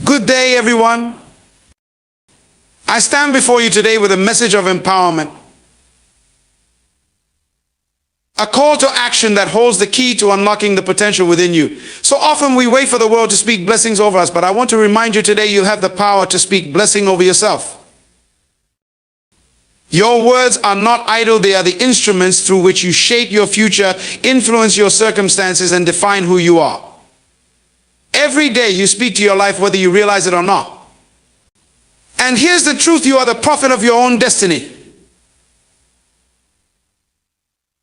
Good day, everyone. I stand before you today with a message of empowerment. A call to action that holds the key to unlocking the potential within you. So often we wait for the world to speak blessings over us, but I want to remind you today you have the power to speak blessing over yourself. Your words are not idle, they are the instruments through which you shape your future, influence your circumstances, and define who you are. Every day you speak to your life whether you realize it or not. And here's the truth, you are the prophet of your own destiny.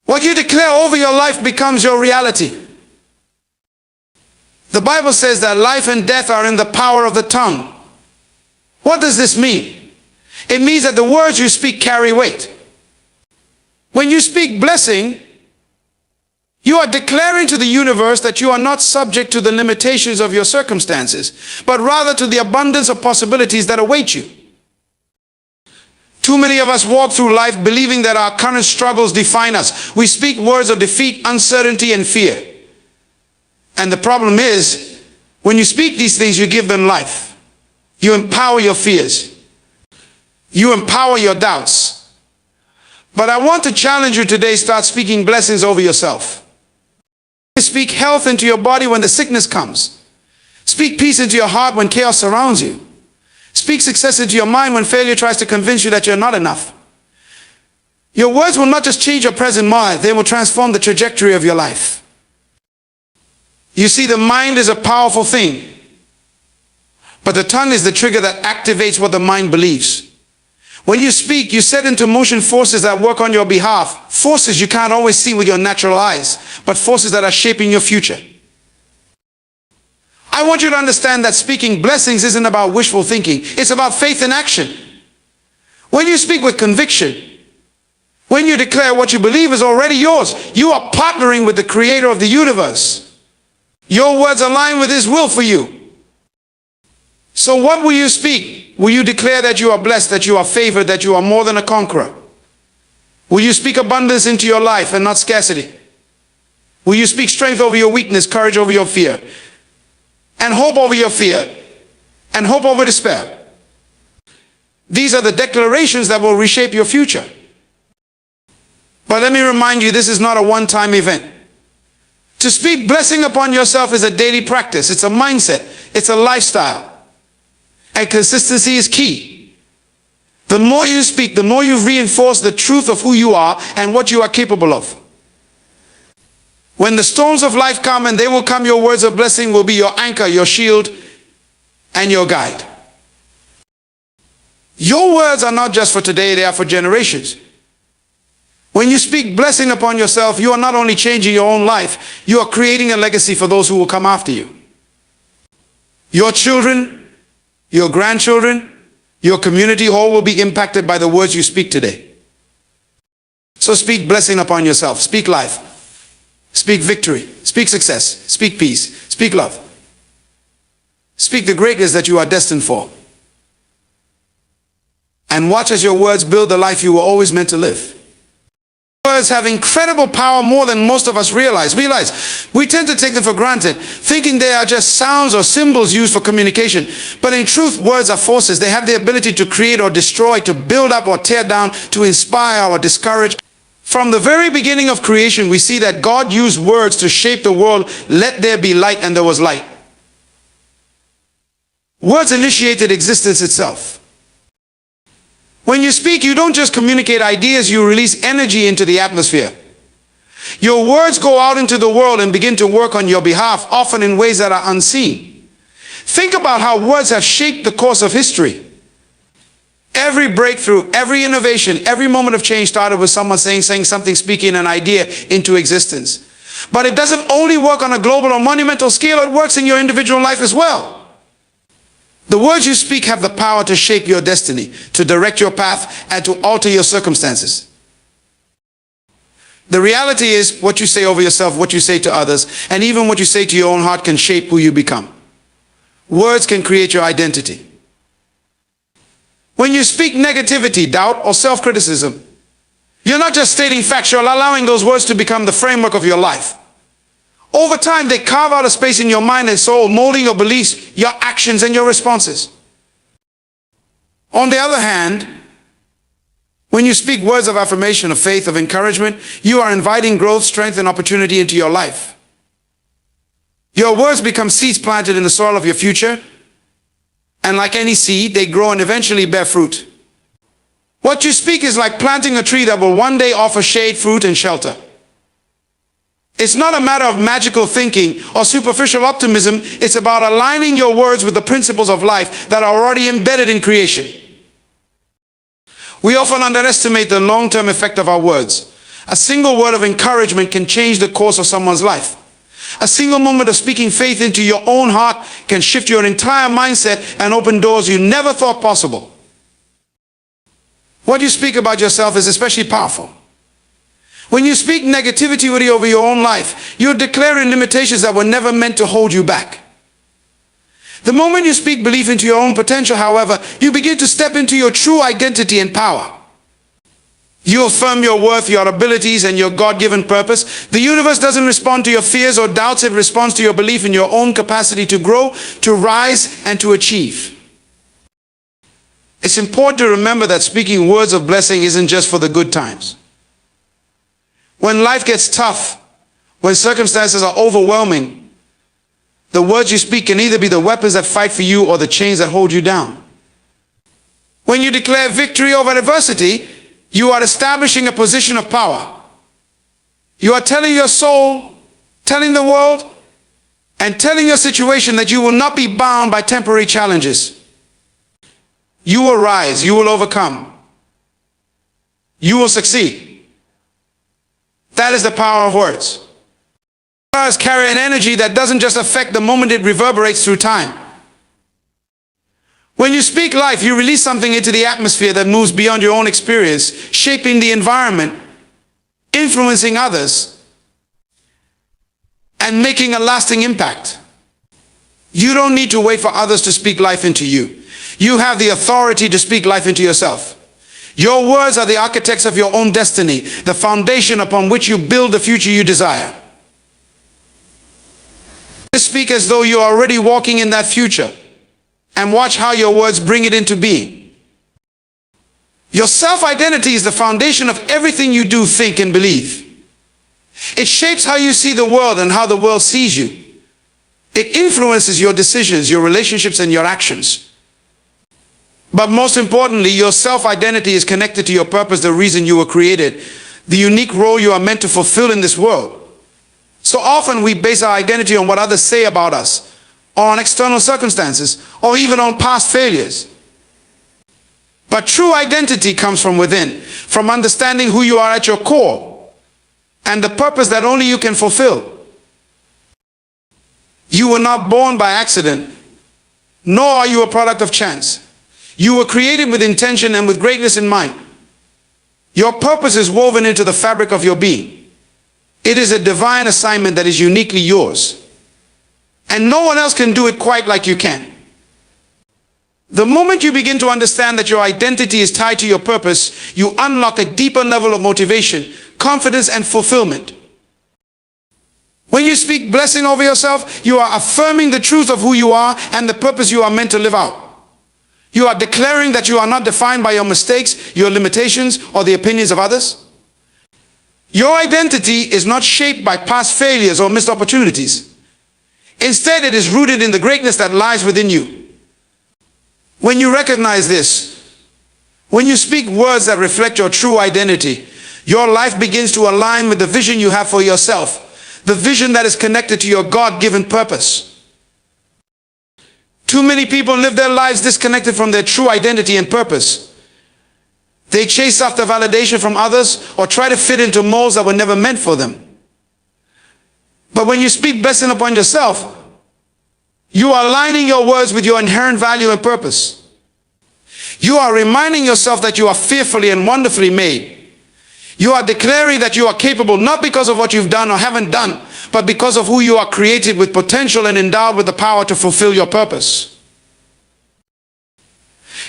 What you declare over your life becomes your reality. The Bible says that life and death are in the power of the tongue. What does this mean? It means that the words you speak carry weight. When you speak blessing, you are declaring to the universe that you are not subject to the limitations of your circumstances, but rather to the abundance of possibilities that await you. Too many of us walk through life believing that our current struggles define us. We speak words of defeat, uncertainty, and fear. And the problem is, when you speak these things, you give them life. You empower your fears. You empower your doubts. But I want to challenge you today, start speaking blessings over yourself. Speak health into your body when the sickness comes. Speak peace into your heart when chaos surrounds you. Speak success into your mind when failure tries to convince you that you're not enough. Your words will not just change your present moment, they will transform the trajectory of your life. You see, the mind is a powerful thing, but the tongue is the trigger that activates what the mind believes. When you speak, you set into motion forces that work on your behalf. Forces you can't always see with your natural eyes, but forces that are shaping your future. I want you to understand that speaking blessings isn't about wishful thinking. It's about faith in action. When you speak with conviction, when you declare what you believe is already yours, you are partnering with the creator of the universe. Your words align with his will for you. So what will you speak? Will you declare that you are blessed, that you are favored, that you are more than a conqueror? Will you speak abundance into your life and not scarcity? Will you speak strength over your weakness, courage over your fear, and hope over your fear, and hope over despair? These are the declarations that will reshape your future. But let me remind you, this is not a one-time event. To speak blessing upon yourself is a daily practice. It's a mindset. It's a lifestyle. And consistency is key. The more you speak, the more you reinforce the truth of who you are and what you are capable of. When the storms of life come, and they will come, your words of blessing will be your anchor, your shield, and your guide. Your words are not just for today, they are for generations. When you speak blessing upon yourself, you are not only changing your own life, you are creating a legacy for those who will come after you. Your children, your grandchildren, your community all will be impacted by the words you speak today. So speak blessing upon yourself. Speak life. Speak victory. Speak success. Speak peace. Speak love. Speak the greatness that you are destined for. And watch as your words build the life you were always meant to live. Words have incredible power, more than most of us realize. We tend to take them for granted, thinking they are just sounds or symbols used for communication. But in truth, words are forces. They have the ability to create or destroy, to build up or tear down, to inspire or discourage. From the very beginning of creation, we see that God used words to shape the world. Let there be light, and there was light. Words initiated existence itself. When you speak, you don't just communicate ideas, you release energy into the atmosphere. Your words go out into the world and begin to work on your behalf, often in ways that are unseen. Think about how words have shaped the course of history. Every breakthrough, every innovation, every moment of change started with someone saying something, speaking an idea into existence. But it doesn't only work on a global or monumental scale, it works in your individual life as well. The words you speak have the power to shape your destiny, to direct your path, and to alter your circumstances. The reality is, what you say over yourself, what you say to others, and even what you say to your own heart can shape who you become. Words can create your identity. When you speak negativity, doubt, or self-criticism, you're not just stating facts, you're allowing those words to become the framework of your life. Over time, they carve out a space in your mind and soul, molding your beliefs, your actions, and your responses. On the other hand, when you speak words of affirmation, of faith, of encouragement, you are inviting growth, strength, and opportunity into your life. Your words become seeds planted in the soil of your future, and like any seed, they grow and eventually bear fruit. What you speak is like planting a tree that will one day offer shade, fruit, and shelter. It's not a matter of magical thinking or superficial optimism. It's about aligning your words with the principles of life that are already embedded in creation. We often underestimate the long-term effect of our words. A single word of encouragement can change the course of someone's life. A single moment of speaking faith into your own heart can shift your entire mindset and open doors you never thought possible. What you speak about yourself is especially powerful. When you speak negativity over your own life, you're declaring limitations that were never meant to hold you back. The moment you speak belief into your own potential, however, you begin to step into your true identity and power. You affirm your worth, your abilities, and your God-given purpose. The universe doesn't respond to your fears or doubts. It responds to your belief in your own capacity to grow, to rise, and to achieve. It's important to remember that speaking words of blessing isn't just for the good times. When life gets tough, when circumstances are overwhelming, the words you speak can either be the weapons that fight for you or the chains that hold you down. When you declare victory over adversity, you are establishing a position of power. You are telling your soul, telling the world, and telling your situation that you will not be bound by temporary challenges. You will rise, you will overcome. You will succeed. That is the power of words. Words carry an energy that doesn't just affect the moment, it reverberates through time. When you speak life, you release something into the atmosphere that moves beyond your own experience, shaping the environment, influencing others, and making a lasting impact. You don't need to wait for others to speak life into you. You have the authority to speak life into yourself. Your words are the architects of your own destiny, the foundation upon which you build the future you desire. Speak as though you are already walking in that future, and watch how your words bring it into being. Your self-identity is the foundation of everything you do, think, and believe. It shapes how you see the world and how the world sees you. It influences your decisions, your relationships, and your actions. But most importantly, your self-identity is connected to your purpose, the reason you were created, the unique role you are meant to fulfill in this world. So often we base our identity on what others say about us, or on external circumstances, or even on past failures. But true identity comes from within, from understanding who you are at your core, and the purpose that only you can fulfill. You were not born by accident, nor are you a product of chance. You were created with intention and with greatness in mind. Your purpose is woven into the fabric of your being. It is a divine assignment that is uniquely yours. And no one else can do it quite like you can. The moment you begin to understand that your identity is tied to your purpose, you unlock a deeper level of motivation, confidence, and fulfillment. When you speak blessing over yourself, you are affirming the truth of who you are and the purpose you are meant to live out. You are declaring that you are not defined by your mistakes, your limitations, or the opinions of others. Your identity is not shaped by past failures or missed opportunities. Instead, it is rooted in the greatness that lies within you. When you recognize this, when you speak words that reflect your true identity, your life begins to align with the vision you have for yourself, the vision that is connected to your God-given purpose. Too many people live their lives disconnected from their true identity and purpose. They chase after validation from others or try to fit into molds that were never meant for them. But when you speak blessing upon yourself, you are aligning your words with your inherent value and purpose. You are reminding yourself that you are fearfully and wonderfully made. You are declaring that you are capable not because of what you've done or haven't done, but because of who you are, created with potential and endowed with the power to fulfill your purpose.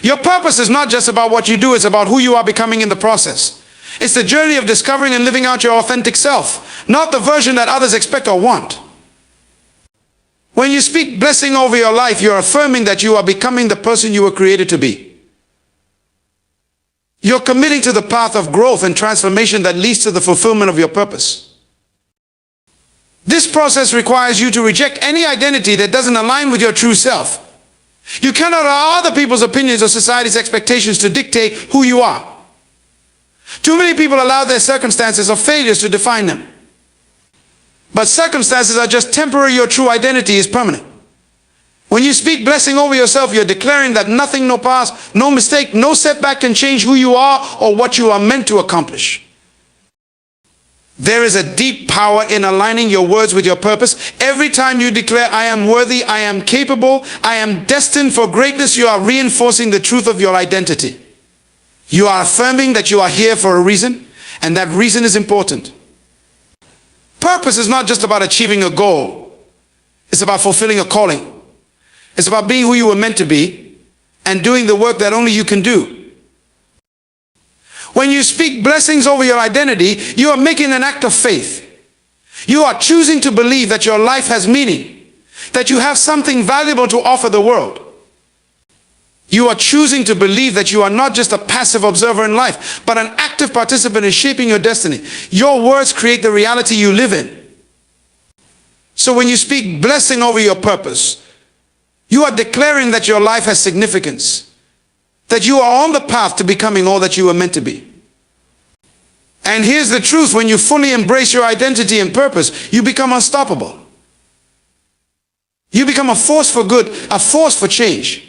Your purpose is not just about what you do, it's about who you are becoming in the process. It's the journey of discovering and living out your authentic self, not the version that others expect or want. When you speak blessing over your life, you're affirming that you are becoming the person you were created to be. You're committing to the path of growth and transformation that leads to the fulfillment of your purpose. This process requires you to reject any identity that doesn't align with your true self. You cannot allow other people's opinions or society's expectations to dictate who you are. Too many people allow their circumstances or failures to define them. But circumstances are just temporary. Your true identity is permanent. When you speak blessing over yourself, you're declaring that nothing, no past, no mistake, no setback can change who you are or what you are meant to accomplish. There is a deep power in aligning your words with your purpose. Every time you declare, I am worthy, I am capable, I am destined for greatness, you are reinforcing the truth of your identity. You are affirming that you are here for a reason, and that reason is important. Purpose is not just about achieving a goal. It's about fulfilling a calling. It's about being who you were meant to be and doing the work that only you can do. When you speak blessings over your identity, you are making an act of faith. You are choosing to believe that your life has meaning, that you have something valuable to offer the world. You are choosing to believe that you are not just a passive observer in life, but an active participant in shaping your destiny. Your words create the reality you live in. So when you speak blessing over your purpose, you are declaring that your life has significance, that you are on the path to becoming all that you were meant to be. And here's the truth: when you fully embrace your identity and purpose, you become unstoppable. You become a force for good, a force for change.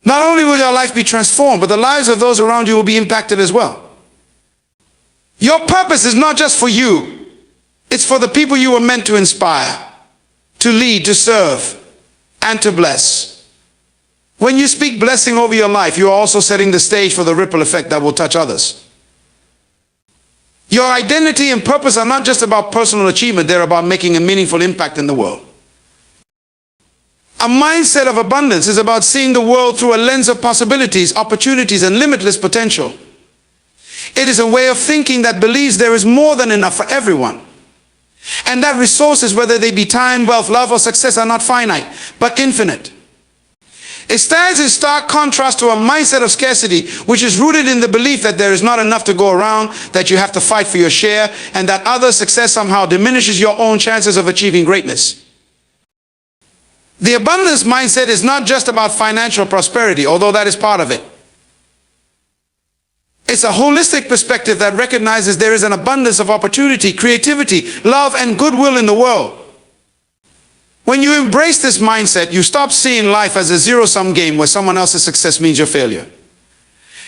Not only will your life be transformed, but the lives of those around you will be impacted as well. Your purpose is not just for you. It's for the people you were meant to inspire, to lead, to serve, and to bless. When you speak blessing over your life, you are also setting the stage for the ripple effect that will touch others. Your identity and purpose are not just about personal achievement, they're about making a meaningful impact in the world. A mindset of abundance is about seeing the world through a lens of possibilities, opportunities, and limitless potential. It is a way of thinking that believes there is more than enough for everyone, and that resources, whether they be time, wealth, love, or success, are not finite, but infinite. It stands in stark contrast to a mindset of scarcity, which is rooted in the belief that there is not enough to go around, that you have to fight for your share, and that other success somehow diminishes your own chances of achieving greatness. The abundance mindset is not just about financial prosperity, although that is part of it. It's a holistic perspective that recognizes there is an abundance of opportunity, creativity, love, and goodwill in the world. When you embrace this mindset, you stop seeing life as a zero-sum game where someone else's success means your failure.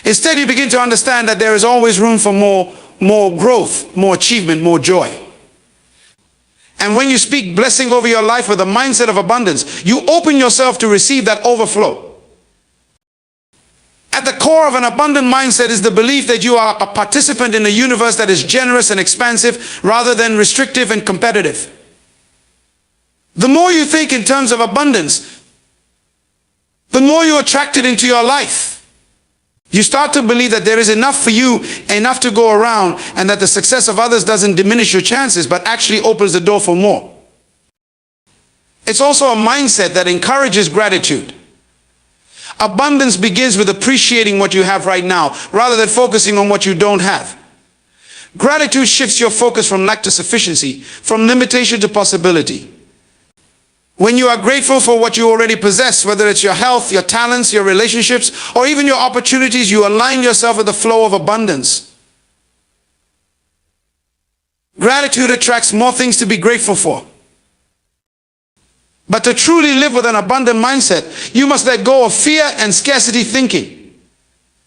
Instead, you begin to understand that there is always room for more growth, more achievement, more joy. And when you speak blessing over your life with a mindset of abundance, you open yourself to receive that overflow. At the core of an abundant mindset is the belief that you are a participant in a universe that is generous and expansive rather than restrictive and competitive. The more you think in terms of abundance, the more you attract it into your life. You start to believe that there is enough for you, enough to go around, and that the success of others doesn't diminish your chances, but actually opens the door for more. It's also a mindset that encourages gratitude. Abundance begins with appreciating what you have right now, rather than focusing on what you don't have. Gratitude shifts your focus from lack to sufficiency, from limitation to possibility. When you are grateful for what you already possess, whether it's your health, your talents, your relationships, or even your opportunities, you align yourself with the flow of abundance. Gratitude attracts more things to be grateful for. But to truly live with an abundant mindset, you must let go of fear and scarcity thinking.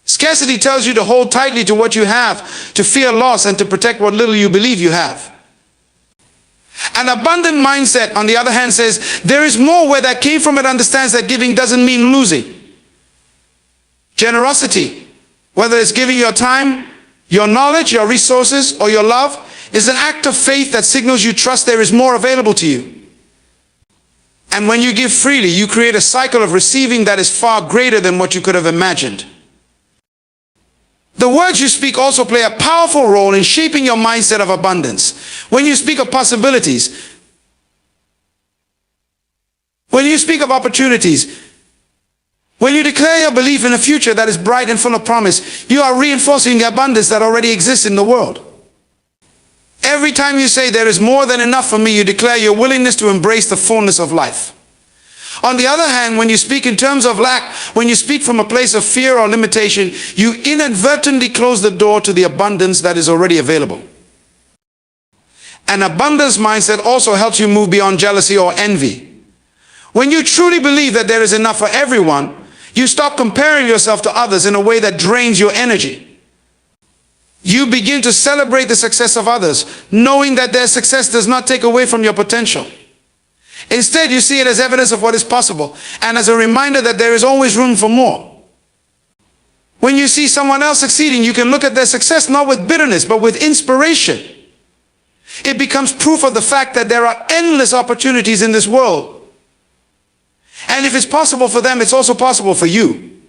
Scarcity tells you to hold tightly to what you have, to fear loss, and to protect what little you believe you have. An abundant mindset, on the other hand, says there is more. Where that came from, it understands that giving doesn't mean losing. Generosity, whether it's giving your time, your knowledge, your resources, or your love, is an act of faith that signals you trust there is more available to you. And when you give freely, you create a cycle of receiving that is far greater than what you could have imagined. The words you speak also play a powerful role in shaping your mindset of abundance. When you speak of possibilities, When you speak of opportunities, when you declare your belief in a future that is bright and full of promise, you are reinforcing the abundance that already exists in the world. Every time you say there is more than enough for me, you declare your willingness to embrace the fullness of life. On the other hand, when you speak in terms of lack, when you speak from a place of fear or limitation, you inadvertently close the door to the abundance that is already available. An abundance mindset also helps you move beyond jealousy or envy. When you truly believe that there is enough for everyone, you stop comparing yourself to others in a way that drains your energy. You begin to celebrate the success of others, knowing that their success does not take away from your potential. Instead, you see it as evidence of what is possible and as a reminder that there is always room for more. When you see someone else succeeding, you can look at their success not with bitterness, but with inspiration. It becomes proof of the fact that there are endless opportunities in this world. And if it's possible for them, it's also possible for you.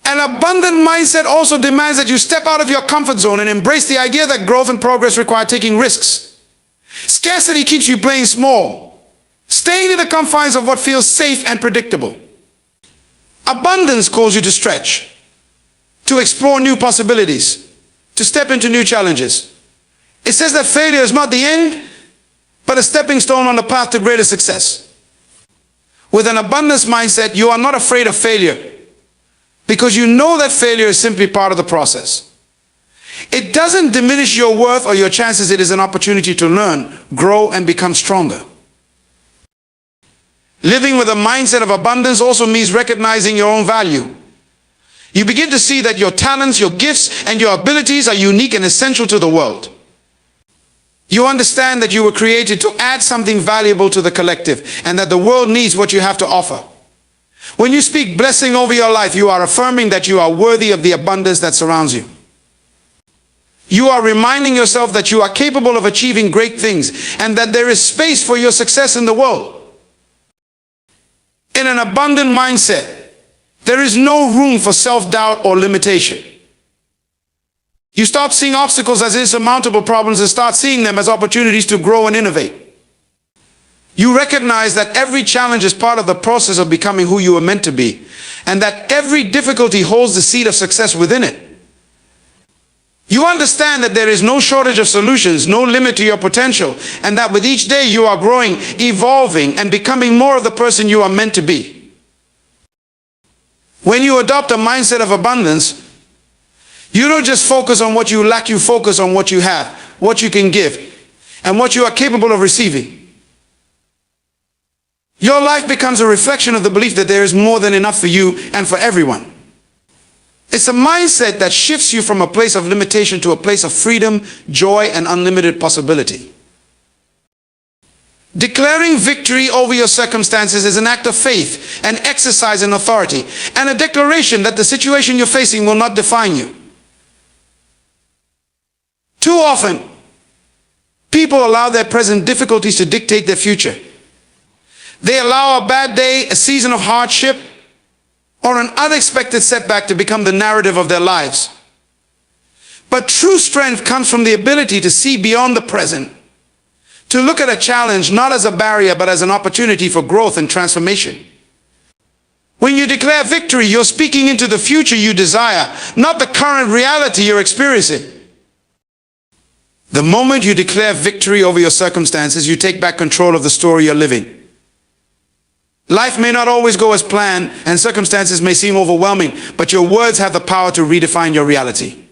An abundant mindset also demands that you step out of your comfort zone and embrace the idea that growth and progress require taking risks. Scarcity keeps you playing small, staying in the confines of what feels safe and predictable. Abundance calls you to stretch, to explore new possibilities, to step into new challenges. It says that failure is not the end, but a stepping stone on the path to greater success. With an abundance mindset, you are not afraid of failure, because you know that failure is simply part of the process. It doesn't diminish your worth or your chances. It is an opportunity to learn, grow, and become stronger. Living with a mindset of abundance also means recognizing your own value. You begin to see that your talents, your gifts, and your abilities are unique and essential to the world. You understand that you were created to add something valuable to the collective, and that the world needs what you have to offer. When you speak blessing over your life, you are affirming that you are worthy of the abundance that surrounds you. You are reminding yourself that you are capable of achieving great things and that there is space for your success in the world. In an abundant mindset, there is no room for self-doubt or limitation. You stop seeing obstacles as insurmountable problems and start seeing them as opportunities to grow and innovate. You recognize that every challenge is part of the process of becoming who you are meant to be, and that every difficulty holds the seed of success within it. You understand that there is no shortage of solutions, no limit to your potential, and that with each day you are growing, evolving, and becoming more of the person you are meant to be. When you adopt a mindset of abundance, you don't just focus on what you lack, you focus on what you have, what you can give, and what you are capable of receiving. Your life becomes a reflection of the belief that there is more than enough for you and for everyone. It's a mindset that shifts you from a place of limitation to a place of freedom, joy, and unlimited possibility. Declaring victory over your circumstances is an act of faith, an exercise in authority, and a declaration that the situation you're facing will not define you. Too often, people allow their present difficulties to dictate their future. They allow a bad day, a season of hardship, or an unexpected setback to become the narrative of their lives. But true strength comes from the ability to see beyond the present, to look at a challenge not as a barrier but as an opportunity for growth and transformation. When you declare victory, you're speaking into the future you desire, not the current reality you're experiencing. The moment you declare victory over your circumstances, you take back control of the story you're living. Life may not always go as planned, and circumstances may seem overwhelming, but your words have the power to redefine your reality.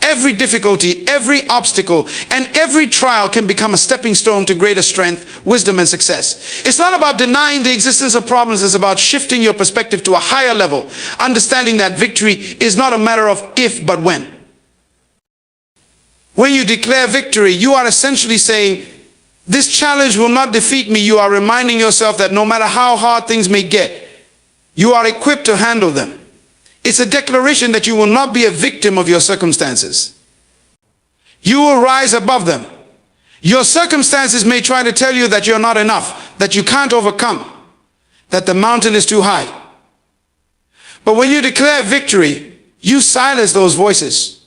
Every difficulty, every obstacle, and every trial can become a stepping stone to greater strength, wisdom, and success. It's not about denying the existence of problems, it's about shifting your perspective to a higher level, understanding that victory is not a matter of if, but when. When you declare victory, you are essentially saying, this challenge will not defeat me. You are reminding yourself that no matter how hard things may get, you are equipped to handle them. It's a declaration that you will not be a victim of your circumstances. You will rise above them. Your circumstances may try to tell you that you're not enough, that you can't overcome, that the mountain is too high. But when you declare victory, you silence those voices.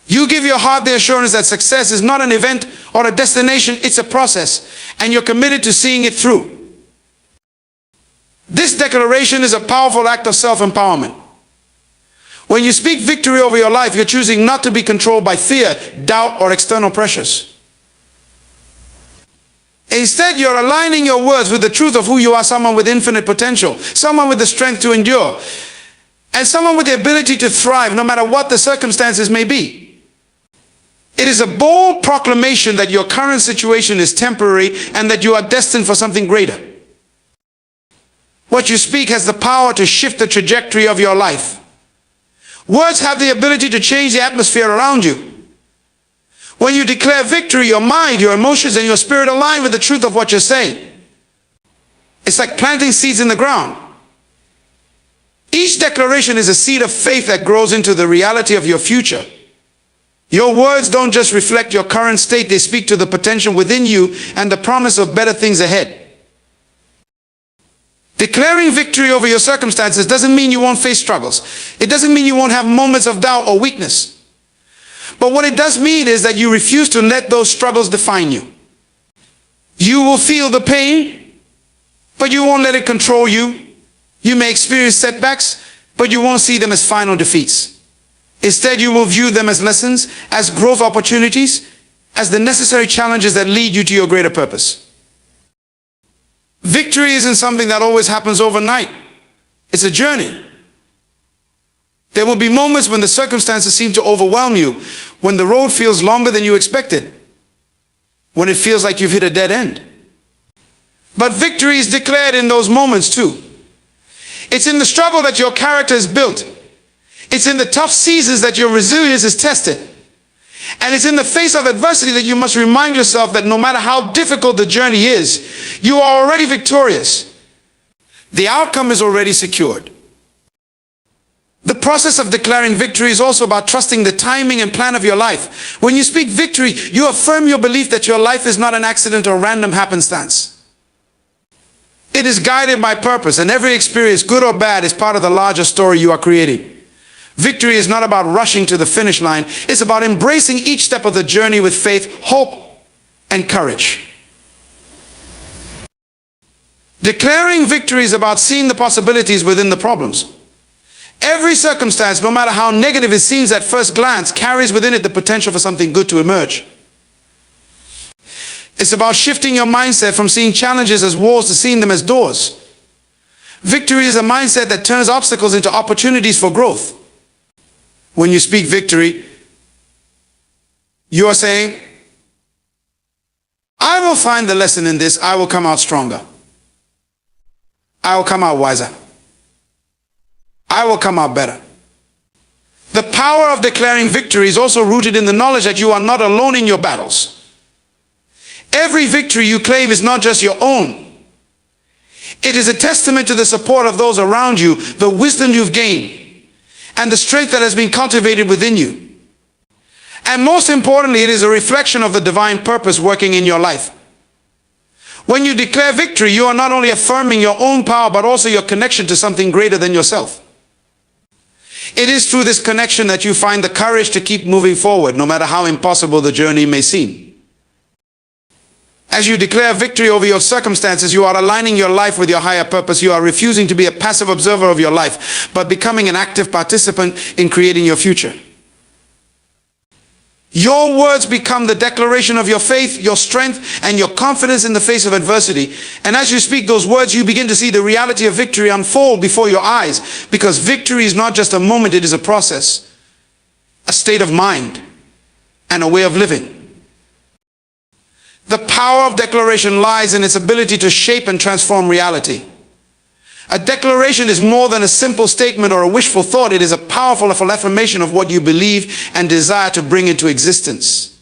You give your heart the assurance that success is not an event or a destination, it's a process, and you're committed to seeing it through. This declaration is a powerful act of self-empowerment. When you speak victory over your life, you're choosing not to be controlled by fear, doubt, or external pressures. Instead, you're aligning your words with the truth of who you are, someone with infinite potential, someone with the strength to endure, and someone with the ability to thrive no matter what the circumstances may be. It is a bold proclamation that your current situation is temporary and that you are destined for something greater. What you speak has the power to shift the trajectory of your life. Words have the ability to change the atmosphere around you. When you declare victory, your mind, your emotions, and your spirit align with the truth of what you're saying. It's like planting seeds in the ground. Each declaration is a seed of faith that grows into the reality of your future. Your words don't just reflect your current state, they speak to the potential within you and the promise of better things ahead. Declaring victory over your circumstances doesn't mean you won't face struggles. It doesn't mean you won't have moments of doubt or weakness. But what it does mean is that you refuse to let those struggles define you. You will feel the pain, but you won't let it control you. You may experience setbacks, but you won't see them as final defeats. Instead, you will view them as lessons, as growth opportunities, as the necessary challenges that lead you to your greater purpose. Victory isn't something that always happens overnight. It's a journey. There will be moments when the circumstances seem to overwhelm you, when the road feels longer than you expected, when it feels like you've hit a dead end. But victory is declared in those moments too. It's in the struggle that your character is built. It's in the tough seasons that your resilience is tested. And it's in the face of adversity that you must remind yourself that no matter how difficult the journey is, you are already victorious. The outcome is already secured. The process of declaring victory is also about trusting the timing and plan of your life. When you speak victory, you affirm your belief that your life is not an accident or random happenstance. It is guided by purpose, and every experience, good or bad, is part of the larger story you are creating. Victory is not about rushing to the finish line. It's about embracing each step of the journey with faith, hope, and courage. Declaring victory is about seeing the possibilities within the problems. Every circumstance, no matter how negative it seems at first glance, carries within it the potential for something good to emerge. It's about shifting your mindset from seeing challenges as walls to seeing them as doors. Victory is a mindset that turns obstacles into opportunities for growth. When you speak victory, you are saying, I will find the lesson in this. I will come out stronger. I will come out wiser. I will come out better. The power of declaring victory is also rooted in the knowledge that you are not alone in your battles. Every victory you claim is not just your own. It is a testament to the support of those around you, the wisdom you've gained, and the strength that has been cultivated within you. And most importantly, it is a reflection of the divine purpose working in your life. When you declare victory, you are not only affirming your own power, but also your connection to something greater than yourself. It is through this connection that you find the courage to keep moving forward, no matter how impossible the journey may seem. As you declare victory over your circumstances, you are aligning your life with your higher purpose. You are refusing to be a passive observer of your life, but becoming an active participant in creating your future. Your words become the declaration of your faith, your strength, and your confidence in the face of adversity. And as you speak those words, you begin to see the reality of victory unfold before your eyes, because victory is not just a moment, it is a process, a state of mind, and a way of living. The power of declaration lies in its ability to shape and transform reality. A declaration is more than a simple statement or a wishful thought. It is a powerful affirmation of what you believe and desire to bring into existence.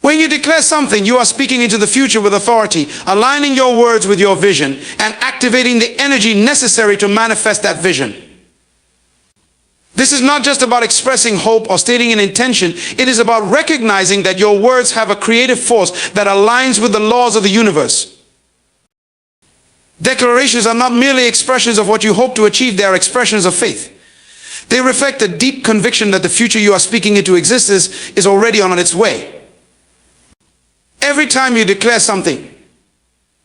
When you declare something, you are speaking into the future with authority, aligning your words with your vision, and activating the energy necessary to manifest that vision. This is not just about expressing hope or stating an intention. It is about recognizing that your words have a creative force that aligns with the laws of the universe. Declarations are not merely expressions of what you hope to achieve, they are expressions of faith. They reflect a deep conviction that the future you are speaking into existence is already on its way. Every time you declare something,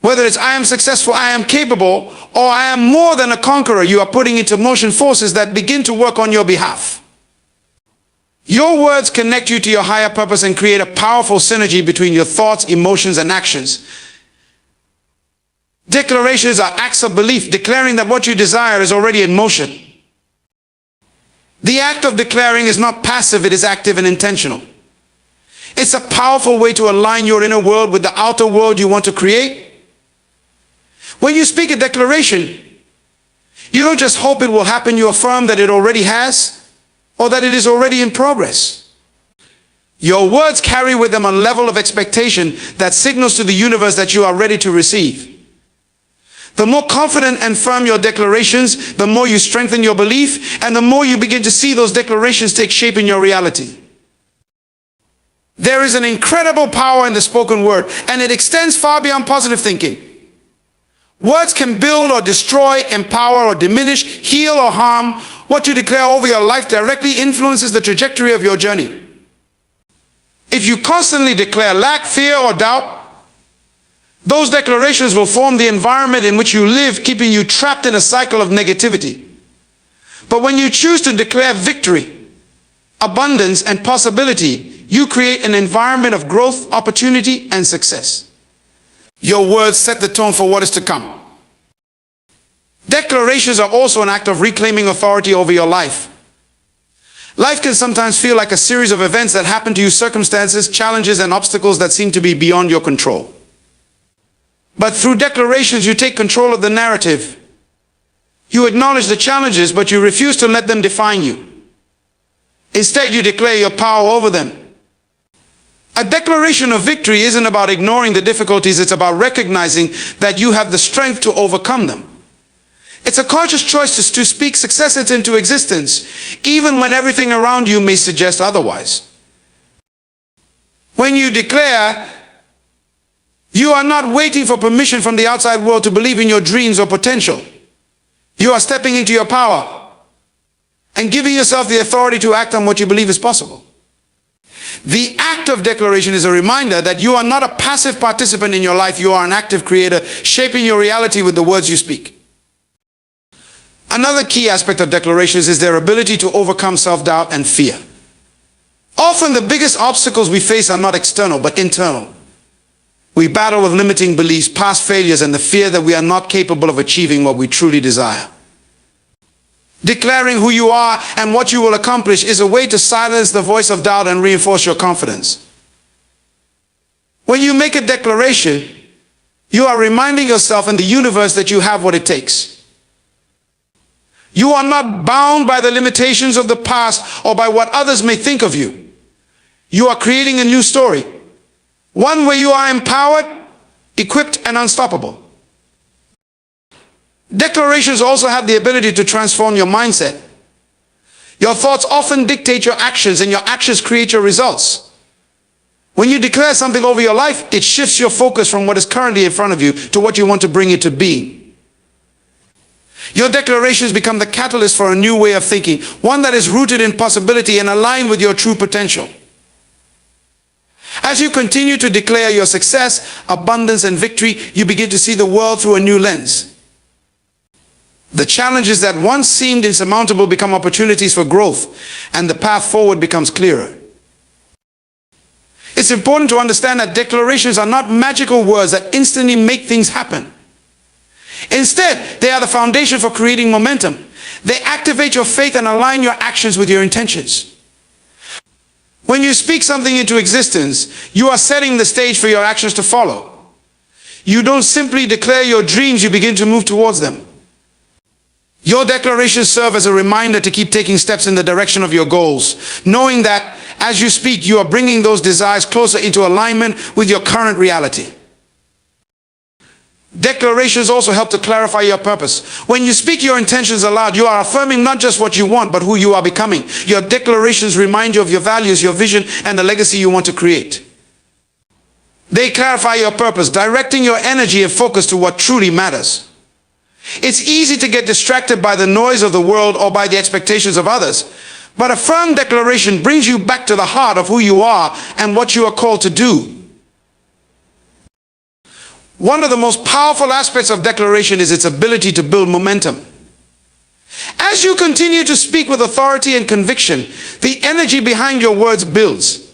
whether it's I am successful, I am capable, or I am more than a conqueror, you are putting into motion forces that begin to work on your behalf. Your words connect you to your higher purpose and create a powerful synergy between your thoughts, emotions, and actions. Declarations are acts of belief, declaring that what you desire is already in motion. The act of declaring is not passive, it is active and intentional. It's a powerful way to align your inner world with the outer world you want to create. When you speak a declaration, you don't just hope it will happen, you affirm that it already has, or that it is already in progress. Your words carry with them a level of expectation that signals to the universe that you are ready to receive. The more confident and firm your declarations, the more you strengthen your belief, and the more you begin to see those declarations take shape in your reality. There is an incredible power in the spoken word, and it extends far beyond positive thinking. Words can build or destroy, empower or diminish, heal or harm. What you declare over your life directly influences the trajectory of your journey. If you constantly declare lack, fear, or doubt, those declarations will form the environment in which you live, keeping you trapped in a cycle of negativity. But when you choose to declare victory, abundance, and possibility, you create an environment of growth, opportunity, and success. Your words set the tone for what is to come. Declarations are also an act of reclaiming authority over your life. Life can sometimes feel like a series of events that happen to you, circumstances, challenges, and obstacles that seem to be beyond your control. But through declarations, you take control of the narrative. You acknowledge the challenges, but you refuse to let them define you. Instead, you declare your power over them. A declaration of victory isn't about ignoring the difficulties, it's about recognizing that you have the strength to overcome them. It's a conscious choice to speak success into existence, even when everything around you may suggest otherwise. When you declare, you are not waiting for permission from the outside world to believe in your dreams or potential. You are stepping into your power and giving yourself the authority to act on what you believe is possible. The act of declaration is a reminder that you are not a passive participant in your life, you are an active creator, shaping your reality with the words you speak. Another key aspect of declarations is their ability to overcome self-doubt and fear. Often the biggest obstacles we face are not external, but internal. We battle with limiting beliefs, past failures, and the fear that we are not capable of achieving what we truly desire. Declaring who you are and what you will accomplish is a way to silence the voice of doubt and reinforce your confidence. When you make a declaration, you are reminding yourself and the universe that you have what it takes. You are not bound by the limitations of the past or by what others may think of you. You are creating a new story, one where you are empowered, equipped, and unstoppable. Declarations also have the ability to transform your mindset. Your thoughts often dictate your actions, and your actions create your results. When you declare something over your life, it shifts your focus from what is currently in front of you to what you want to bring it to be. Your declarations become the catalyst for a new way of thinking, one that is rooted in possibility and aligned with your true potential. As you continue to declare your success, abundance, and victory, you begin to see the world through a new lens. The challenges that once seemed insurmountable become opportunities for growth, and the path forward becomes clearer. It's important to understand that declarations are not magical words that instantly make things happen. Instead, they are the foundation for creating momentum. They activate your faith and align your actions with your intentions. When you speak something into existence, you are setting the stage for your actions to follow. You don't simply declare your dreams, you begin to move towards them. Your declarations serve as a reminder to keep taking steps in the direction of your goals, knowing that as you speak, you are bringing those desires closer into alignment with your current reality. Declarations also help to clarify your purpose. When you speak your intentions aloud, you are affirming not just what you want, but who you are becoming. Your declarations remind you of your values, your vision, and the legacy you want to create. They clarify your purpose, directing your energy and focus to what truly matters. It's easy to get distracted by the noise of the world or by the expectations of others. But a firm declaration brings you back to the heart of who you are and what you are called to do. One of the most powerful aspects of declaration is its ability to build momentum. As you continue to speak with authority and conviction, the energy behind your words builds.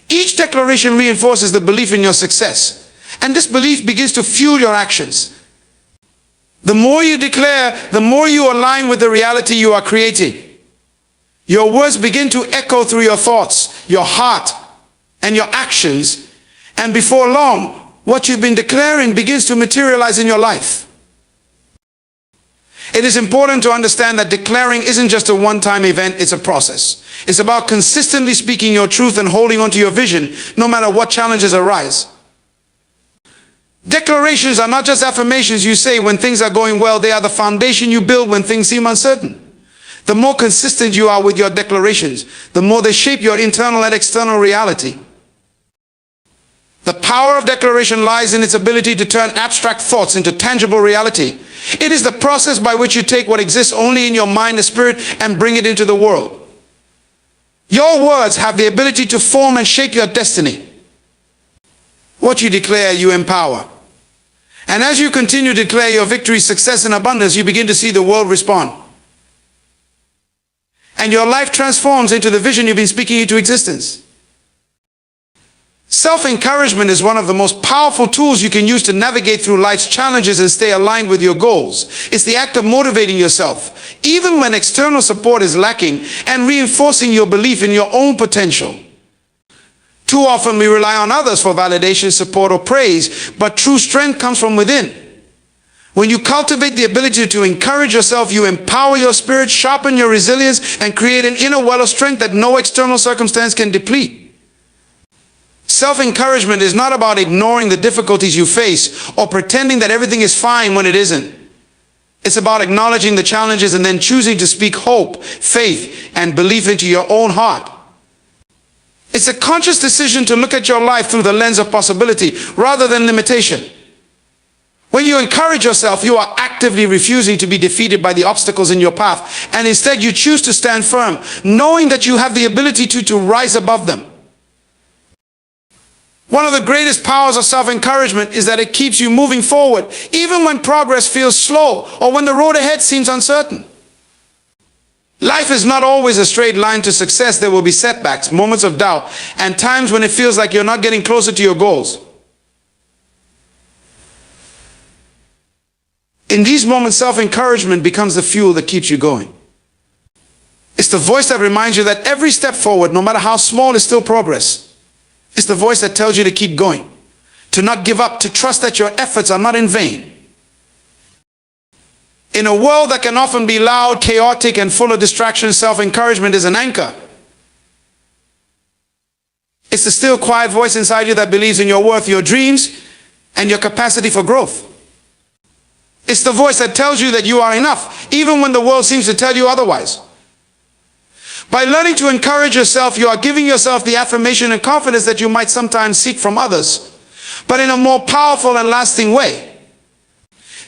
Each declaration reinforces the belief in your success, and this belief begins to fuel your actions. The more you declare, the more you align with the reality you are creating. Your words begin to echo through your thoughts, your heart, and your actions, and before long, what you've been declaring begins to materialize in your life. It is important to understand that declaring isn't just a one-time event, it's a process. It's about consistently speaking your truth and holding on to your vision, no matter what challenges arise. Declarations are not just affirmations you say when things are going well, they are the foundation you build when things seem uncertain. The more consistent you are with your declarations, the more they shape your internal and external reality. The power of declaration lies in its ability to turn abstract thoughts into tangible reality. It is the process by which you take what exists only in your mind and spirit and bring it into the world. Your words have the ability to form and shape your destiny. What you declare, you empower. And as you continue to declare your victory, success, and abundance, you begin to see the world respond. And your life transforms into the vision you've been speaking into existence. Self-encouragement is one of the most powerful tools you can use to navigate through life's challenges and stay aligned with your goals. It's the act of motivating yourself, even when external support is lacking, and reinforcing your belief in your own potential. Too often we rely on others for validation, support, or praise, but true strength comes from within. When you cultivate the ability to encourage yourself, you empower your spirit, sharpen your resilience, and create an inner well of strength that no external circumstance can deplete. Self-encouragement is not about ignoring the difficulties you face or pretending that everything is fine when it isn't. It's about acknowledging the challenges and then choosing to speak hope, faith, and belief into your own heart. It's a conscious decision to look at your life through the lens of possibility rather than limitation. When you encourage yourself, you are actively refusing to be defeated by the obstacles in your path, and instead you choose to stand firm, knowing that you have the ability to rise above them. One of the greatest powers of self-encouragement is that it keeps you moving forward, even when progress feels slow or when the road ahead seems uncertain. Life is not always a straight line to success. There will be setbacks, moments of doubt, and times when it feels like you're not getting closer to your goals. In these moments, self-encouragement becomes the fuel that keeps you going. It's the voice that reminds you that every step forward, no matter how small, is still progress. It's the voice that tells you to keep going, to not give up, to trust that your efforts are not in vain. In a world that can often be loud, chaotic, and full of distractions, self-encouragement is an anchor. It's the still, quiet voice inside you that believes in your worth, your dreams, and your capacity for growth. It's the voice that tells you that you are enough, even when the world seems to tell you otherwise. By learning to encourage yourself, you are giving yourself the affirmation and confidence that you might sometimes seek from others, but in a more powerful and lasting way.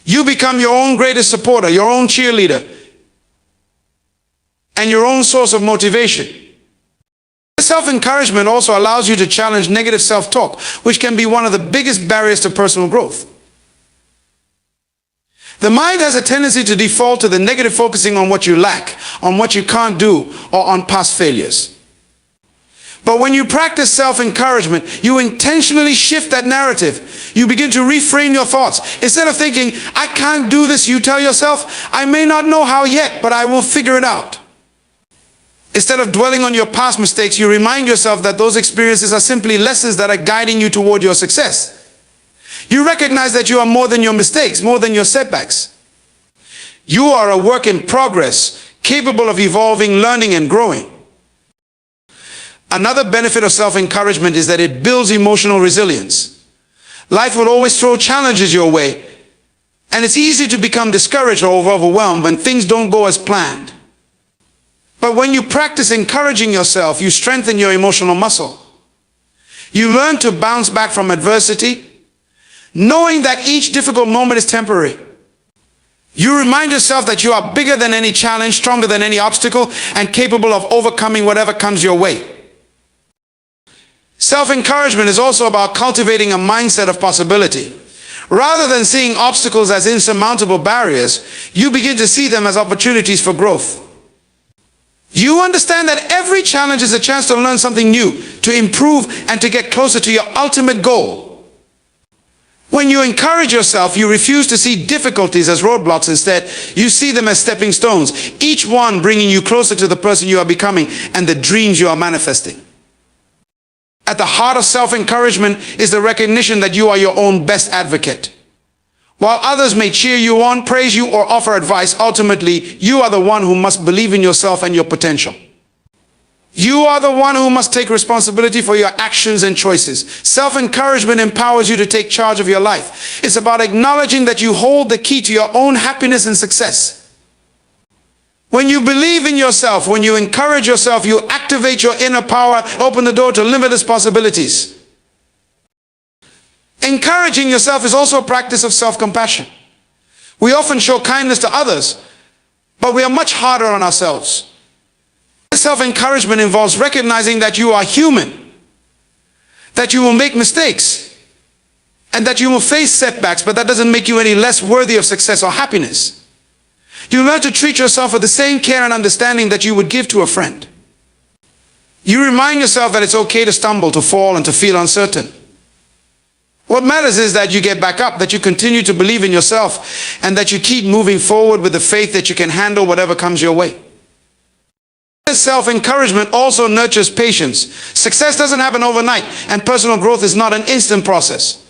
You become your own greatest supporter, your own cheerleader, and your own source of motivation. Self-encouragement also allows you to challenge negative self-talk, which can be one of the biggest barriers to personal growth. The mind has a tendency to default to the negative, focusing on what you lack, on what you can't do, or on past failures. But when you practice self-encouragement, you intentionally shift that narrative. You begin to reframe your thoughts. Instead of thinking, I can't do this, you tell yourself, I may not know how yet, but I will figure it out. Instead of dwelling on your past mistakes, you remind yourself that those experiences are simply lessons that are guiding you toward your success. You recognize that you are more than your mistakes, more than your setbacks. You are a work in progress, capable of evolving, learning, and growing. Another benefit of self-encouragement is that it builds emotional resilience. Life will always throw challenges your way, and it's easy to become discouraged or overwhelmed when things don't go as planned. But when you practice encouraging yourself, you strengthen your emotional muscle. You learn to bounce back from adversity, knowing that each difficult moment is temporary. You remind yourself that you are bigger than any challenge, stronger than any obstacle, and capable of overcoming whatever comes your way. Self-encouragement is also about cultivating a mindset of possibility. Rather than seeing obstacles as insurmountable barriers, you begin to see them as opportunities for growth. You understand that every challenge is a chance to learn something new, to improve, and to get closer to your ultimate goal. When you encourage yourself, you refuse to see difficulties as roadblocks. Instead, you see them as stepping stones, each one bringing you closer to the person you are becoming and the dreams you are manifesting. At the heart of self-encouragement is the recognition that you are your own best advocate. While others may cheer you on, praise you, or offer advice, ultimately, you are the one who must believe in yourself and your potential. You are the one who must take responsibility for your actions and choices. Self-encouragement empowers you to take charge of your life. It's about acknowledging that you hold the key to your own happiness and success. When you believe in yourself, when you encourage yourself, you activate your inner power, open the door to limitless possibilities. Encouraging yourself is also a practice of self-compassion. We often show kindness to others, but we are much harder on ourselves. Self-encouragement involves recognizing that you are human, that you will make mistakes, and that you will face setbacks, but that doesn't make you any less worthy of success or happiness. You learn to treat yourself with the same care and understanding that you would give to a friend. You remind yourself that it's okay to stumble, to fall, and to feel uncertain. What matters is that you get back up, that you continue to believe in yourself, and that you keep moving forward with the faith that you can handle whatever comes your way. Self-encouragement also nurtures patience. Success doesn't happen overnight, and personal growth is not an instant process.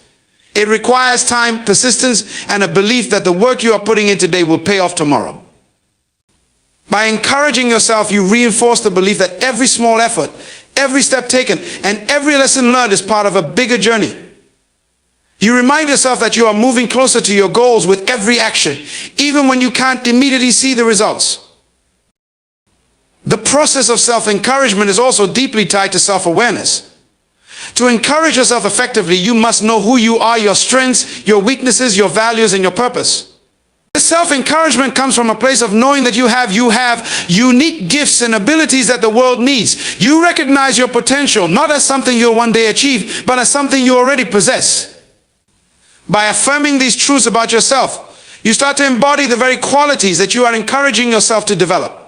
It requires time, persistence, and a belief that the work you are putting in today will pay off tomorrow. By encouraging yourself, you reinforce the belief that every small effort, every step taken, and every lesson learned is part of a bigger journey. You remind yourself that you are moving closer to your goals with every action, even when you can't immediately see the results. The process of self-encouragement is also deeply tied to self-awareness. To encourage yourself effectively, you must know who you are, your strengths, your weaknesses, your values, and your purpose. Self-encouragement comes from a place of knowing that you have unique gifts and abilities that the world needs. You recognize your potential, not as something you'll one day achieve, but as something you already possess. By affirming these truths about yourself, you start to embody the very qualities that you are encouraging yourself to develop.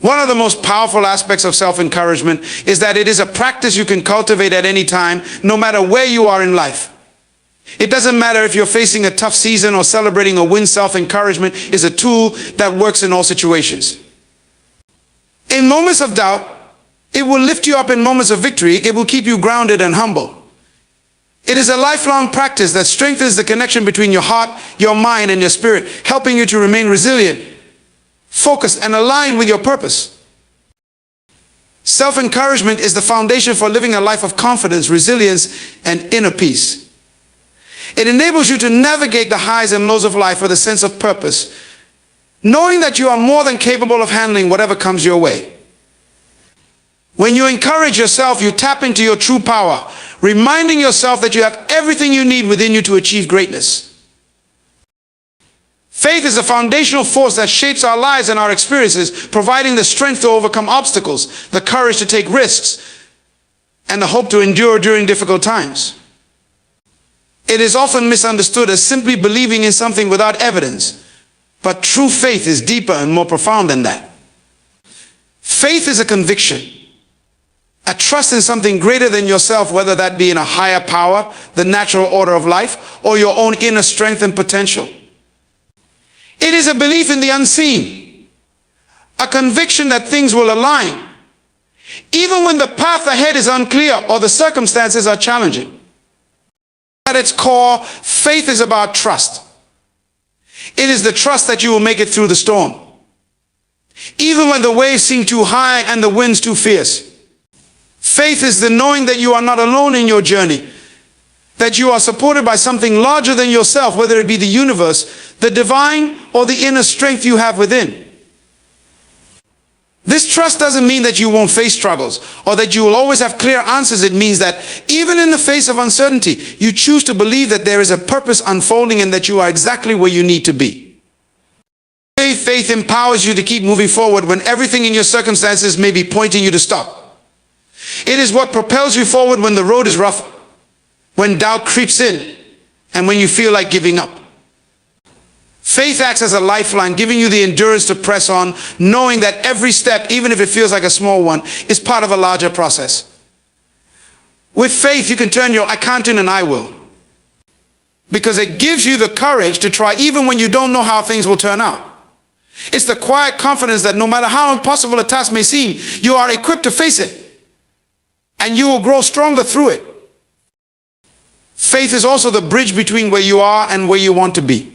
One of the most powerful aspects of self-encouragement is that it is a practice you can cultivate at any time, no matter where you are in life. It doesn't matter if you're facing a tough season or celebrating a win. Self-encouragement is a tool that works in all situations. In moments of doubt, it will lift you up. In moments of victory, it will keep you grounded and humble. It is a lifelong practice that strengthens the connection between your heart, your mind, and your spirit, helping you to remain resilient, focused, and aligned with your purpose. Self-encouragement is the foundation for living a life of confidence, resilience, and inner peace. It enables you to navigate the highs and lows of life with a sense of purpose, knowing that you are more than capable of handling whatever comes your way. When you encourage yourself, you tap into your true power, reminding yourself that you have everything you need within you to achieve greatness. Faith is a foundational force that shapes our lives and our experiences, providing the strength to overcome obstacles, the courage to take risks, and the hope to endure during difficult times. It is often misunderstood as simply believing in something without evidence, but true faith is deeper and more profound than that. Faith is a conviction, a trust in something greater than yourself, whether that be in a higher power, the natural order of life, or your own inner strength and potential. It is a belief in the unseen, a conviction that things will align, even when the path ahead is unclear or the circumstances are challenging. At its core, faith is about trust. It is the trust that you will make it through the storm, even when the waves seem too high and the winds too fierce. Faith is the knowing that you are not alone in your journey, that you are supported by something larger than yourself, whether it be the universe, the divine, or the inner strength you have within. This trust doesn't mean that you won't face struggles or that you will always have clear answers. It means that even in the face of uncertainty, you choose to believe that there is a purpose unfolding and that you are exactly where you need to be. Faith empowers you to keep moving forward when everything in your circumstances may be pointing you to stop. It is what propels you forward when the road is rough, when doubt creeps in, and when you feel like giving up. Faith acts as a lifeline, giving you the endurance to press on, knowing that every step, even if it feels like a small one, is part of a larger process. With faith, you can turn your "I can't" into an "I will." Because it gives you the courage to try even when you don't know how things will turn out. It's the quiet confidence that no matter how impossible a task may seem, you are equipped to face it. And you will grow stronger through it. Faith is also the bridge between where you are and where you want to be.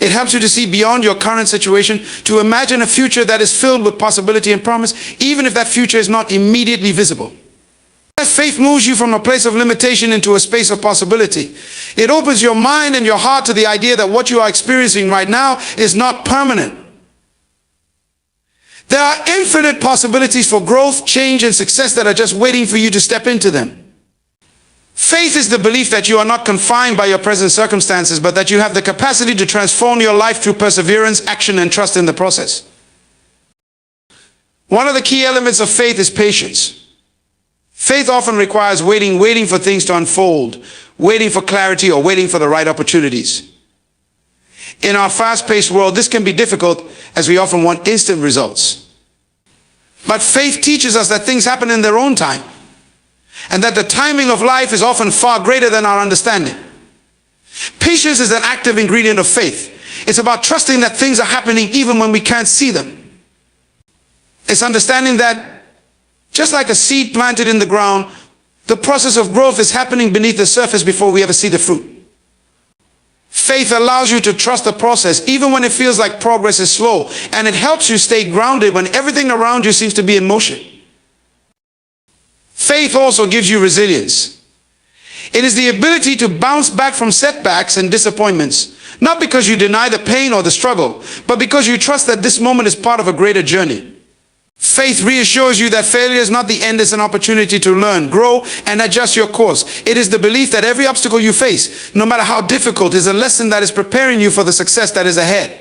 It helps you to see beyond your current situation, to imagine a future that is filled with possibility and promise, even if that future is not immediately visible. As faith moves you from a place of limitation into a space of possibility, it opens your mind and your heart to the idea that what you are experiencing right now is not permanent. There are infinite possibilities for growth, change, and success that are just waiting for you to step into them. Faith is the belief that you are not confined by your present circumstances, but that you have the capacity to transform your life through perseverance, action, and trust in the process. One of the key elements of faith is patience. Faith often requires waiting for things to unfold, waiting for clarity, or waiting for the right opportunities. In our fast-paced world, this can be difficult as we often want instant results. But faith teaches us that things happen in their own time, and that the timing of life is often far greater than our understanding. Patience is an active ingredient of faith. It's about trusting that things are happening even when we can't see them. It's understanding that just like a seed planted in the ground, the process of growth is happening beneath the surface before we ever see the fruit. Faith allows you to trust the process even when it feels like progress is slow, and it helps you stay grounded when everything around you seems to be in motion. Faith also gives you resilience. It is the ability to bounce back from setbacks and disappointments, not because you deny the pain or the struggle, but because you trust that this moment is part of a greater journey. Faith reassures you that failure is not the end, it's an opportunity to learn, grow, and adjust your course. It is the belief that every obstacle you face, no matter how difficult, is a lesson that is preparing you for the success that is ahead.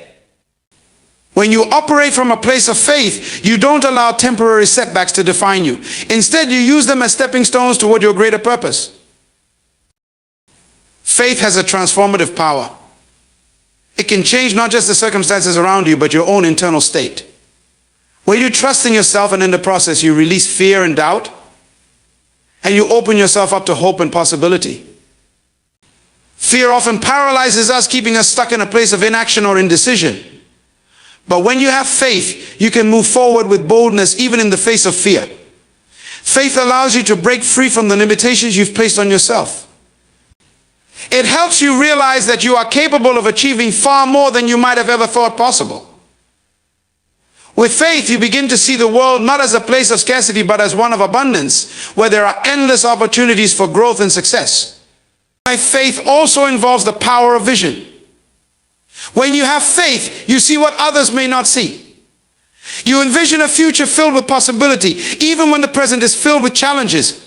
When you operate from a place of faith, you don't allow temporary setbacks to define you. Instead, you use them as stepping stones toward your greater purpose. Faith has a transformative power. It can change not just the circumstances around you, but your own internal state. When you trust in yourself, and in the process you release fear and doubt, and you open yourself up to hope and possibility. Fear often paralyzes us, keeping us stuck in a place of inaction or indecision. But when you have faith, you can move forward with boldness even in the face of fear. Faith allows you to break free from the limitations you've placed on yourself. It helps you realize that you are capable of achieving far more than you might have ever thought possible. With faith, you begin to see the world not as a place of scarcity, but as one of abundance, where there are endless opportunities for growth and success. My faith also involves the power of vision. When you have faith, you see what others may not see. You envision a future filled with possibility, even when the present is filled with challenges.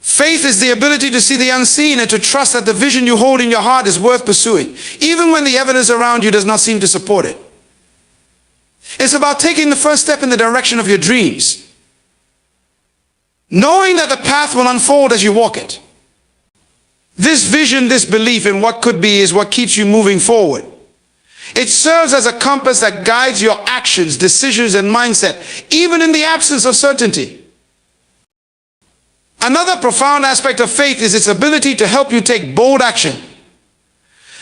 Faith is the ability to see the unseen and to trust that the vision you hold in your heart is worth pursuing, even when the evidence around you does not seem to support it. It's about taking the first step in the direction of your dreams, knowing that the path will unfold as you walk it. This vision, this belief in what could be, is what keeps you moving forward. It serves as a compass that guides your actions, decisions, and mindset, even in the absence of certainty. Another profound aspect of faith is its ability to help you take bold action.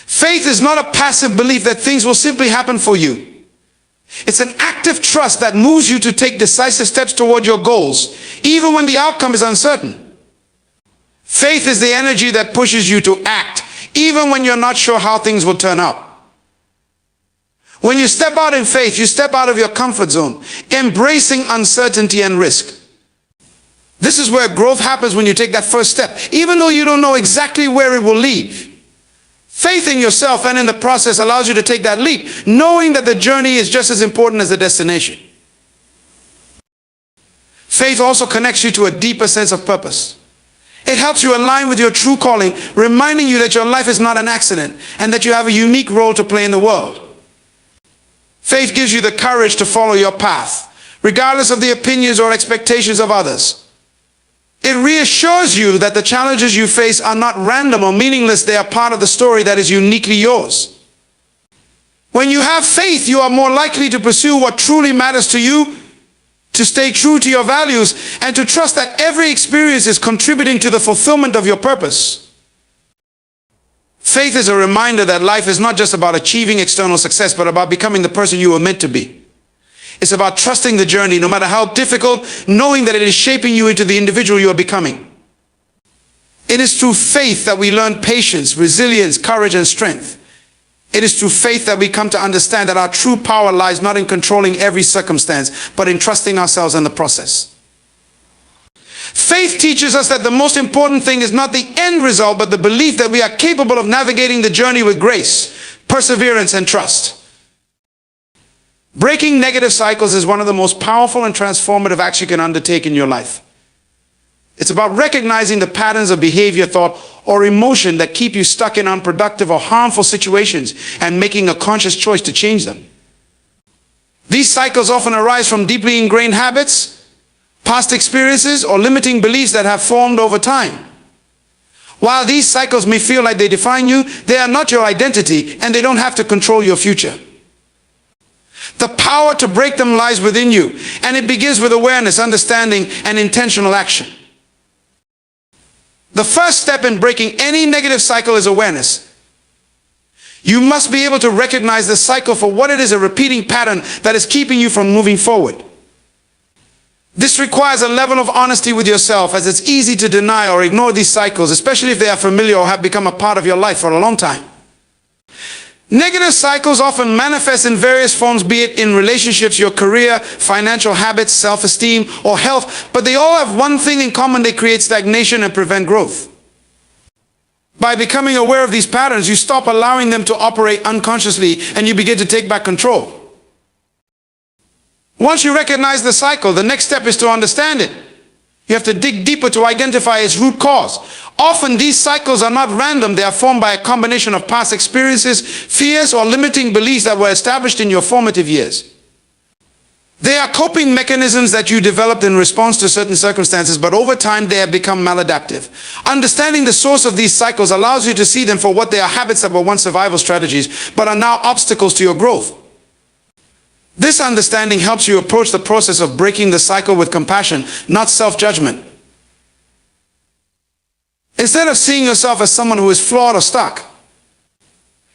Faith is not a passive belief that things will simply happen for you. It's an active trust that moves you to take decisive steps toward your goals, even when the outcome is uncertain. Faith is the energy that pushes you to act, even when you're not sure how things will turn out. When you step out in faith, you step out of your comfort zone, embracing uncertainty and risk. This is where growth happens, when you take that first step, even though you don't know exactly where it will lead. Faith in yourself and in the process allows you to take that leap, knowing that the journey is just as important as the destination. Faith also connects you to a deeper sense of purpose. It helps you align with your true calling, reminding you that your life is not an accident and that you have a unique role to play in the world. Faith gives you the courage to follow your path, regardless of the opinions or expectations of others. It reassures you that the challenges you face are not random or meaningless. They are part of the story that is uniquely yours. When you have faith, you are more likely to pursue what truly matters to you, to stay true to your values, and to trust that every experience is contributing to the fulfillment of your purpose. Faith is a reminder that life is not just about achieving external success, but about becoming the person you were meant to be. It's about trusting the journey, no matter how difficult, knowing that it is shaping you into the individual you are becoming. It is through faith that we learn patience, resilience, courage, and strength. It is through faith that we come to understand that our true power lies not in controlling every circumstance, but in trusting ourselves in the process. Faith teaches us that the most important thing is not the end result, but the belief that we are capable of navigating the journey with grace, perseverance, and trust. Breaking negative cycles is one of the most powerful and transformative acts you can undertake in your life. It's about recognizing the patterns of behavior, thought, or emotion that keep you stuck in unproductive or harmful situations and making a conscious choice to change them. These cycles often arise from deeply ingrained habits, past experiences, or limiting beliefs that have formed over time. While these cycles may feel like they define you, they are not your identity, and they don't have to control your future. The power to break them lies within you, and it begins with awareness, understanding, and intentional action. The first step in breaking any negative cycle is awareness. You must be able to recognize the cycle for what it is, a repeating pattern that is keeping you from moving forward. This requires a level of honesty with yourself, as it's easy to deny or ignore these cycles, especially if they are familiar or have become a part of your life for a long time. Negative cycles often manifest in various forms, be it in relationships, your career, financial habits, self-esteem, or health, but they all have one thing in common: they create stagnation and prevent growth. By becoming aware of these patterns, you stop allowing them to operate unconsciously and you begin to take back control. Once you recognize the cycle, the next step is to understand it. You have to dig deeper to identify its root cause. Often these cycles are not random. They are formed by a combination of past experiences, fears, or limiting beliefs that were established in your formative years. They are coping mechanisms that you developed in response to certain circumstances, but over time they have become maladaptive. Understanding the source of these cycles allows you to see them for what they are: habits that were once survival strategies, but are now obstacles to your growth. This understanding helps you approach the process of breaking the cycle with compassion, not self-judgment. Instead of seeing yourself as someone who is flawed or stuck,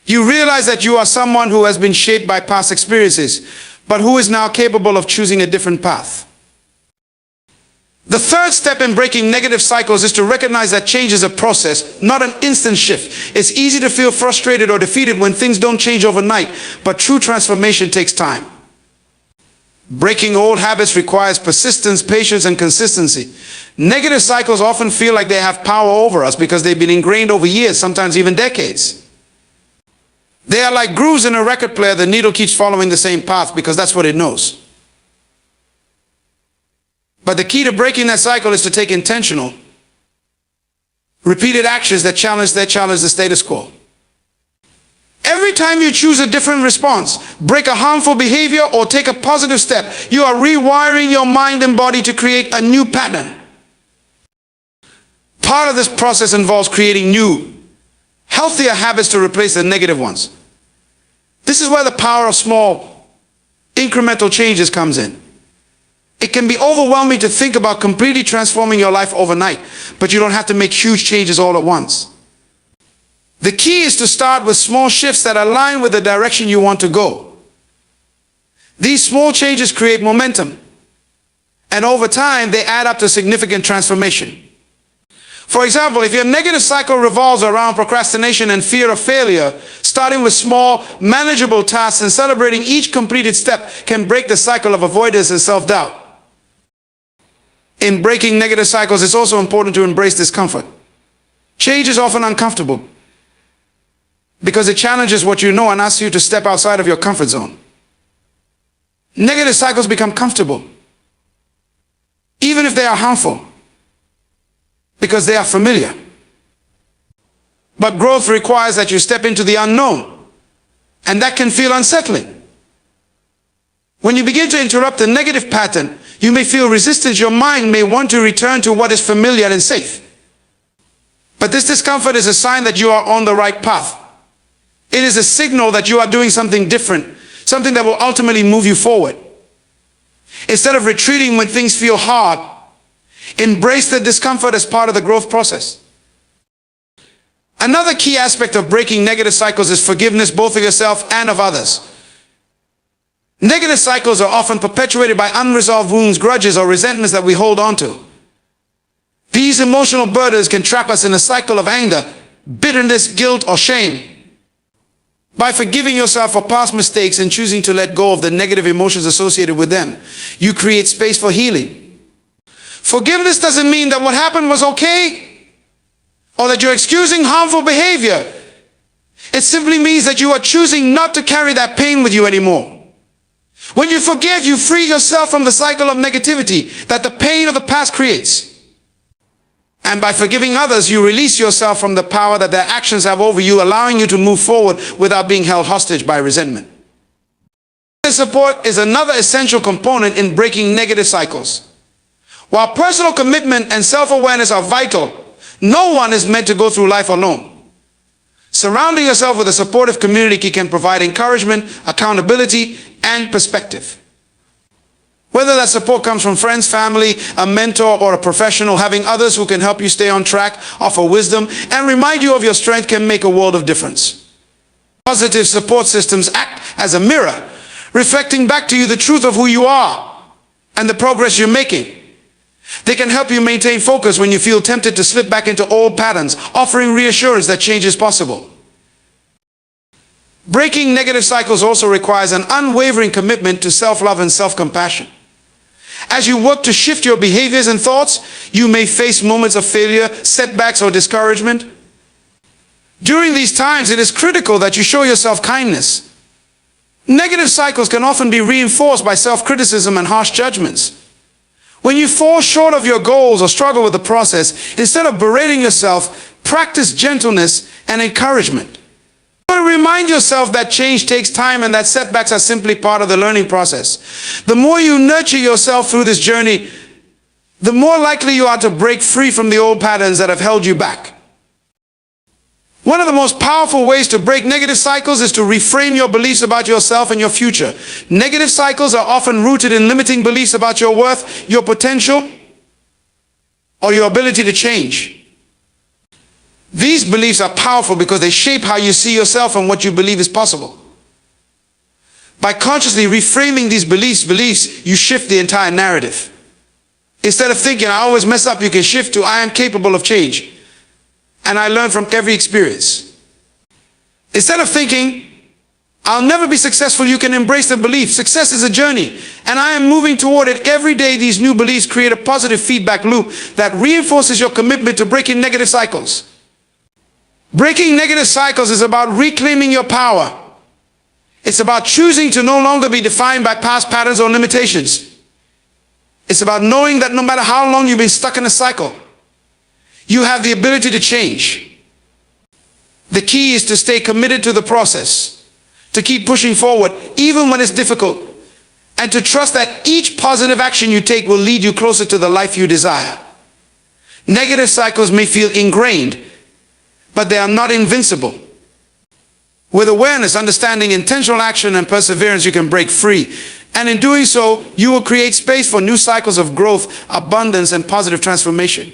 you realize that you are someone who has been shaped by past experiences, but who is now capable of choosing a different path. The third step in breaking negative cycles is to recognize that change is a process, not an instant shift. It's easy to feel frustrated or defeated when things don't change overnight, but true transformation takes time. Breaking old habits requires persistence, patience, and consistency. Negative cycles often feel like they have power over us because they've been ingrained over years, sometimes even decades. They are like grooves in a record player. The needle keeps following the same path because that's what it knows. But the key to breaking that cycle is to take intentional, repeated actions that challenge the status quo. Every time you choose a different response, break a harmful behavior, or take a positive step, you are rewiring your mind and body to create a new pattern. Part of this process involves creating new, healthier habits to replace the negative ones. This is where the power of small, incremental changes comes in. It can be overwhelming to think about completely transforming your life overnight, but you don't have to make huge changes all at once. The key is to start with small shifts that align with the direction you want to go. These small changes create momentum, and over time they add up to significant transformation. For example, if your negative cycle revolves around procrastination and fear of failure, starting with small, manageable tasks and celebrating each completed step can break the cycle of avoidance and self-doubt. In breaking negative cycles, it's also important to embrace discomfort. Change is often uncomfortable because it challenges what you know and asks you to step outside of your comfort zone. Negative cycles become comfortable even if they are harmful, because they are familiar. But growth requires that you step into the unknown, and that can feel unsettling. When you begin to interrupt a negative pattern, you may feel resistance. Your mind may want to return to what is familiar and safe. But this discomfort is a sign that you are on the right path. It is a signal that you are doing something different, something that will ultimately move you forward. Instead of retreating when things feel hard, embrace the discomfort as part of the growth process. Another key aspect of breaking negative cycles is forgiveness, both of yourself and of others. Negative cycles are often perpetuated by unresolved wounds, grudges, or resentments that we hold on to. These emotional burdens can trap us in a cycle of anger, bitterness, guilt, or shame. By forgiving yourself for past mistakes and choosing to let go of the negative emotions associated with them, you create space for healing. Forgiveness doesn't mean that what happened was okay, or that you're excusing harmful behavior. It simply means that you are choosing not to carry that pain with you anymore. When you forgive, you free yourself from the cycle of negativity that the pain of the past creates. And by forgiving others, you release yourself from the power that their actions have over you, allowing you to move forward without being held hostage by resentment. Support is another essential component in breaking negative cycles. While personal commitment and self-awareness are vital, no one is meant to go through life alone. Surrounding yourself with a supportive community can provide encouragement, accountability, and perspective. Whether that support comes from friends, family, a mentor, or a professional, having others who can help you stay on track, offer wisdom, and remind you of your strength can make a world of difference. Positive support systems act as a mirror, reflecting back to you the truth of who you are and the progress you're making. They can help you maintain focus when you feel tempted to slip back into old patterns, offering reassurance that change is possible. Breaking negative cycles also requires an unwavering commitment to self-love and self-compassion. As you work to shift your behaviors and thoughts, you may face moments of failure, setbacks, or discouragement. During these times, it is critical that you show yourself kindness. Negative cycles can often be reinforced by self-criticism and harsh judgments. When you fall short of your goals or struggle with the process, instead of berating yourself, practice gentleness and encouragement. Remind yourself that change takes time and that setbacks are simply part of the learning process. The more you nurture yourself through this journey, the more likely you are to break free from the old patterns that have held you back. One of the most powerful ways to break negative cycles is to reframe your beliefs about yourself and your future. Negative cycles are often rooted in limiting beliefs about your worth, your potential, or your ability to change. These beliefs are powerful because they shape how you see yourself and what you believe is possible. By consciously reframing these beliefs, you shift the entire narrative. Instead of thinking, I always mess up, you can shift to, I am capable of change. And I learn from every experience. Instead of thinking, I'll never be successful, you can embrace the belief. Success is a journey, and I am moving toward it. Every day, these new beliefs create a positive feedback loop that reinforces your commitment to breaking negative cycles. Breaking negative cycles is about reclaiming your power. It's about choosing to no longer be defined by past patterns or limitations. It's about knowing that no matter how long you've been stuck in a cycle, you have the ability to change. The key is to stay committed to the process, to keep pushing forward even when it's difficult, and to trust that each positive action you take will lead you closer to the life you desire. Negative cycles may feel ingrained, but they are not invincible. With awareness, understanding, intentional action, and perseverance, you can break free. And in doing so, you will create space for new cycles of growth, abundance, and positive transformation.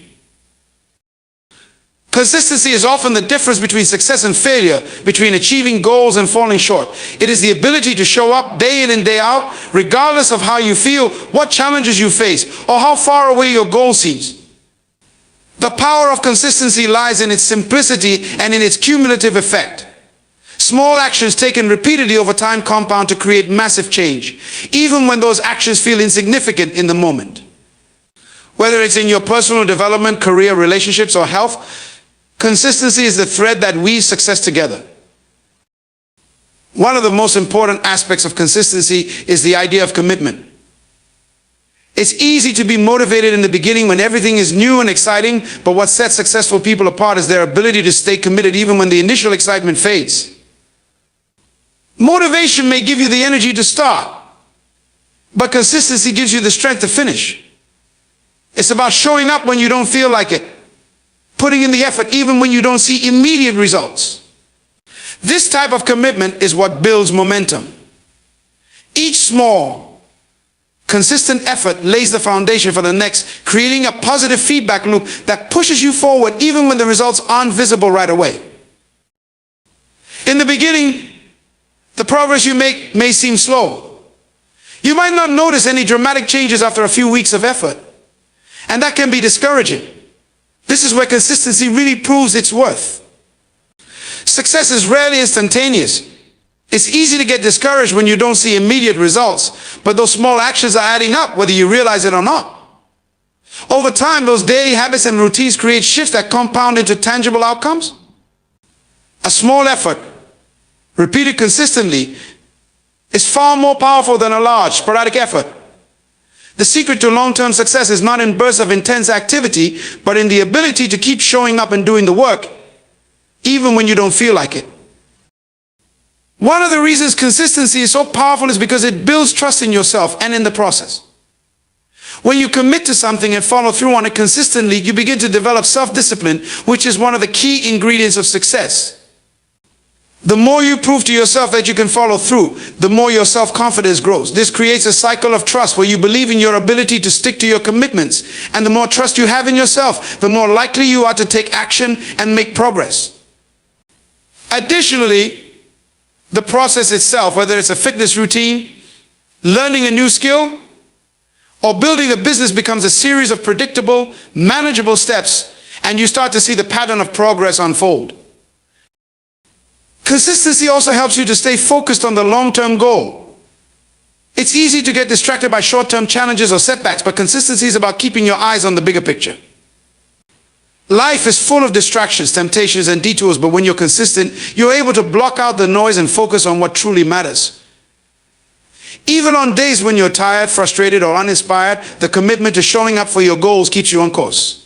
Consistency is often the difference between success and failure, between achieving goals and falling short. It is the ability to show up day in and day out, regardless of how you feel, what challenges you face, or how far away your goal seems. The power of consistency lies in its simplicity and in its cumulative effect. Small actions taken repeatedly over time compound to create massive change, even when those actions feel insignificant in the moment. Whether it's in your personal development, career, relationships, or health, consistency is the thread that weaves success together. One of the most important aspects of consistency is the idea of commitment. It's easy to be motivated in the beginning when everything is new and exciting, but what sets successful people apart is their ability to stay committed even when the initial excitement fades. Motivation may give you the energy to start, but consistency gives you the strength to finish. It's about showing up when you don't feel like it, putting in the effort even when you don't see immediate results. This type of commitment is what builds momentum. Each small, consistent effort lays the foundation for the next, creating a positive feedback loop that pushes you forward even when the results aren't visible right away. In the beginning, the progress you make may seem slow. You might not notice any dramatic changes after a few weeks of effort, and that can be discouraging. This is where consistency really proves its worth. Success is rarely instantaneous. It's easy to get discouraged when you don't see immediate results, but those small actions are adding up whether you realize it or not. Over time, those daily habits and routines create shifts that compound into tangible outcomes. A small effort, repeated consistently, is far more powerful than a large, sporadic effort. The secret to long-term success is not in bursts of intense activity, but in the ability to keep showing up and doing the work, even when you don't feel like it. One of the reasons consistency is so powerful is because it builds trust in yourself and in the process. When you commit to something and follow through on it consistently, you begin to develop self-discipline, which is one of the key ingredients of success. The more you prove to yourself that you can follow through, the more your self-confidence grows. This creates a cycle of trust where you believe in your ability to stick to your commitments. And the more trust you have in yourself, the more likely you are to take action and make progress. Additionally, the process itself, whether it's a fitness routine, learning a new skill, or building a business, becomes a series of predictable, manageable steps, and you start to see the pattern of progress unfold. Consistency also helps you to stay focused on the long-term goal. It's easy to get distracted by short-term challenges or setbacks, but consistency is about keeping your eyes on the bigger picture. Life is full of distractions, temptations, and detours, but when you're consistent, you're able to block out the noise and focus on what truly matters. Even on days when you're tired, frustrated, or uninspired, the commitment to showing up for your goals keeps you on course.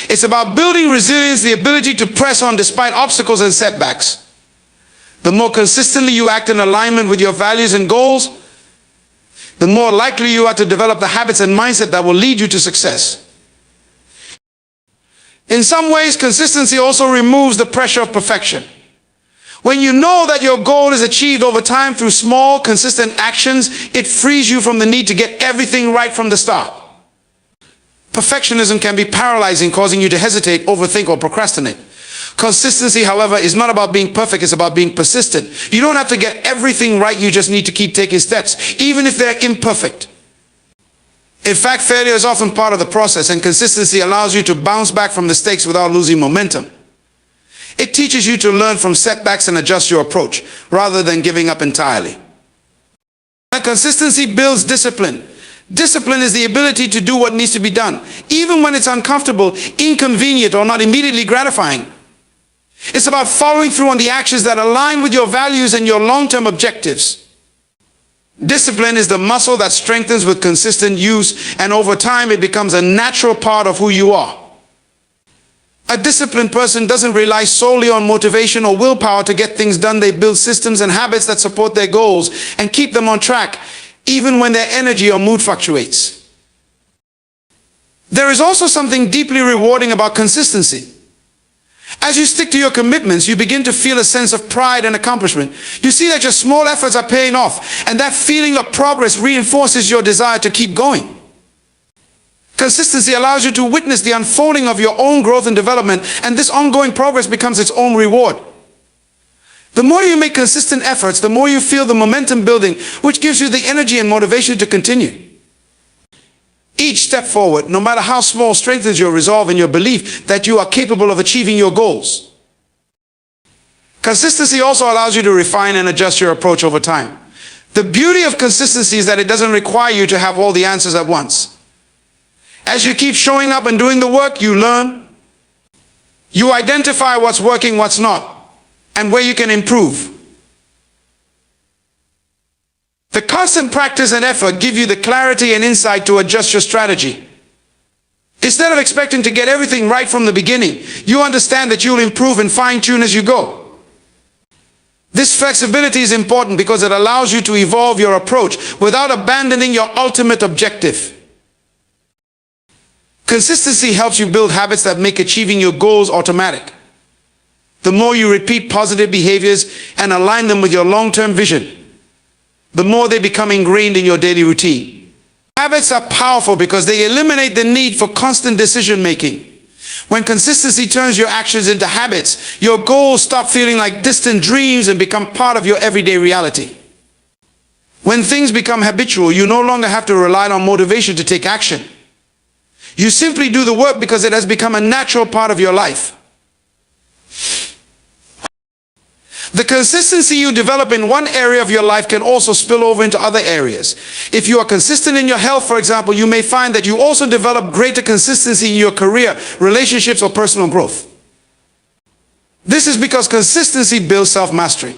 It's about building resilience, the ability to press on despite obstacles and setbacks. The more consistently you act in alignment with your values and goals, the more likely you are to develop the habits and mindset that will lead you to success. In some ways, consistency also removes the pressure of perfection. When you know that your goal is achieved over time through small, consistent actions, it frees you from the need to get everything right from the start. Perfectionism can be paralyzing, causing you to hesitate, overthink, or procrastinate. Consistency, however, is not about being perfect, it's about being persistent. You don't have to get everything right, you just need to keep taking steps, even if they're imperfect. In fact, failure is often part of the process, and consistency allows you to bounce back from mistakes without losing momentum. It teaches you to learn from setbacks and adjust your approach, rather than giving up entirely. And consistency builds discipline. Discipline is the ability to do what needs to be done, even when it's uncomfortable, inconvenient, or not immediately gratifying. It's about following through on the actions that align with your values and your long-term objectives. Discipline is the muscle that strengthens with consistent use, and over time it becomes a natural part of who you are. A disciplined person doesn't rely solely on motivation or willpower to get things done. They build systems and habits that support their goals and keep them on track, even when their energy or mood fluctuates. There is also something deeply rewarding about consistency. As you stick to your commitments, you begin to feel a sense of pride and accomplishment. You see that your small efforts are paying off, and that feeling of progress reinforces your desire to keep going. Consistency allows you to witness the unfolding of your own growth and development, and this ongoing progress becomes its own reward. The more you make consistent efforts, the more you feel the momentum building, which gives you the energy and motivation to continue. Each step forward, no matter how small, strengthens your resolve and your belief that you are capable of achieving your goals. Consistency also allows you to refine and adjust your approach over time. The beauty of consistency is that it doesn't require you to have all the answers at once. As you keep showing up and doing the work, you learn. You identify what's working, what's not, and where you can improve. The Constant practice and effort give you the clarity and insight to adjust your strategy. Instead of expecting to get everything right from the beginning, you understand that you'll improve and fine-tune as you go. This flexibility is important because it allows you to evolve your approach without abandoning your ultimate objective. Consistency helps you build habits that make achieving your goals automatic. The more you repeat positive behaviors and align them with your long-term vision, the more they become ingrained in your daily routine. Habits are powerful because they eliminate the need for constant decision-making. When consistency turns your actions into habits, your goals stop feeling like distant dreams and become part of your everyday reality. When things become habitual, you no longer have to rely on motivation to take action. You simply do the work because it has become a natural part of your life. The consistency you develop in one area of your life can also spill over into other areas. If you are consistent in your health, for example, you may find that you also develop greater consistency in your career, relationships, or personal growth. This is because consistency builds self-mastery.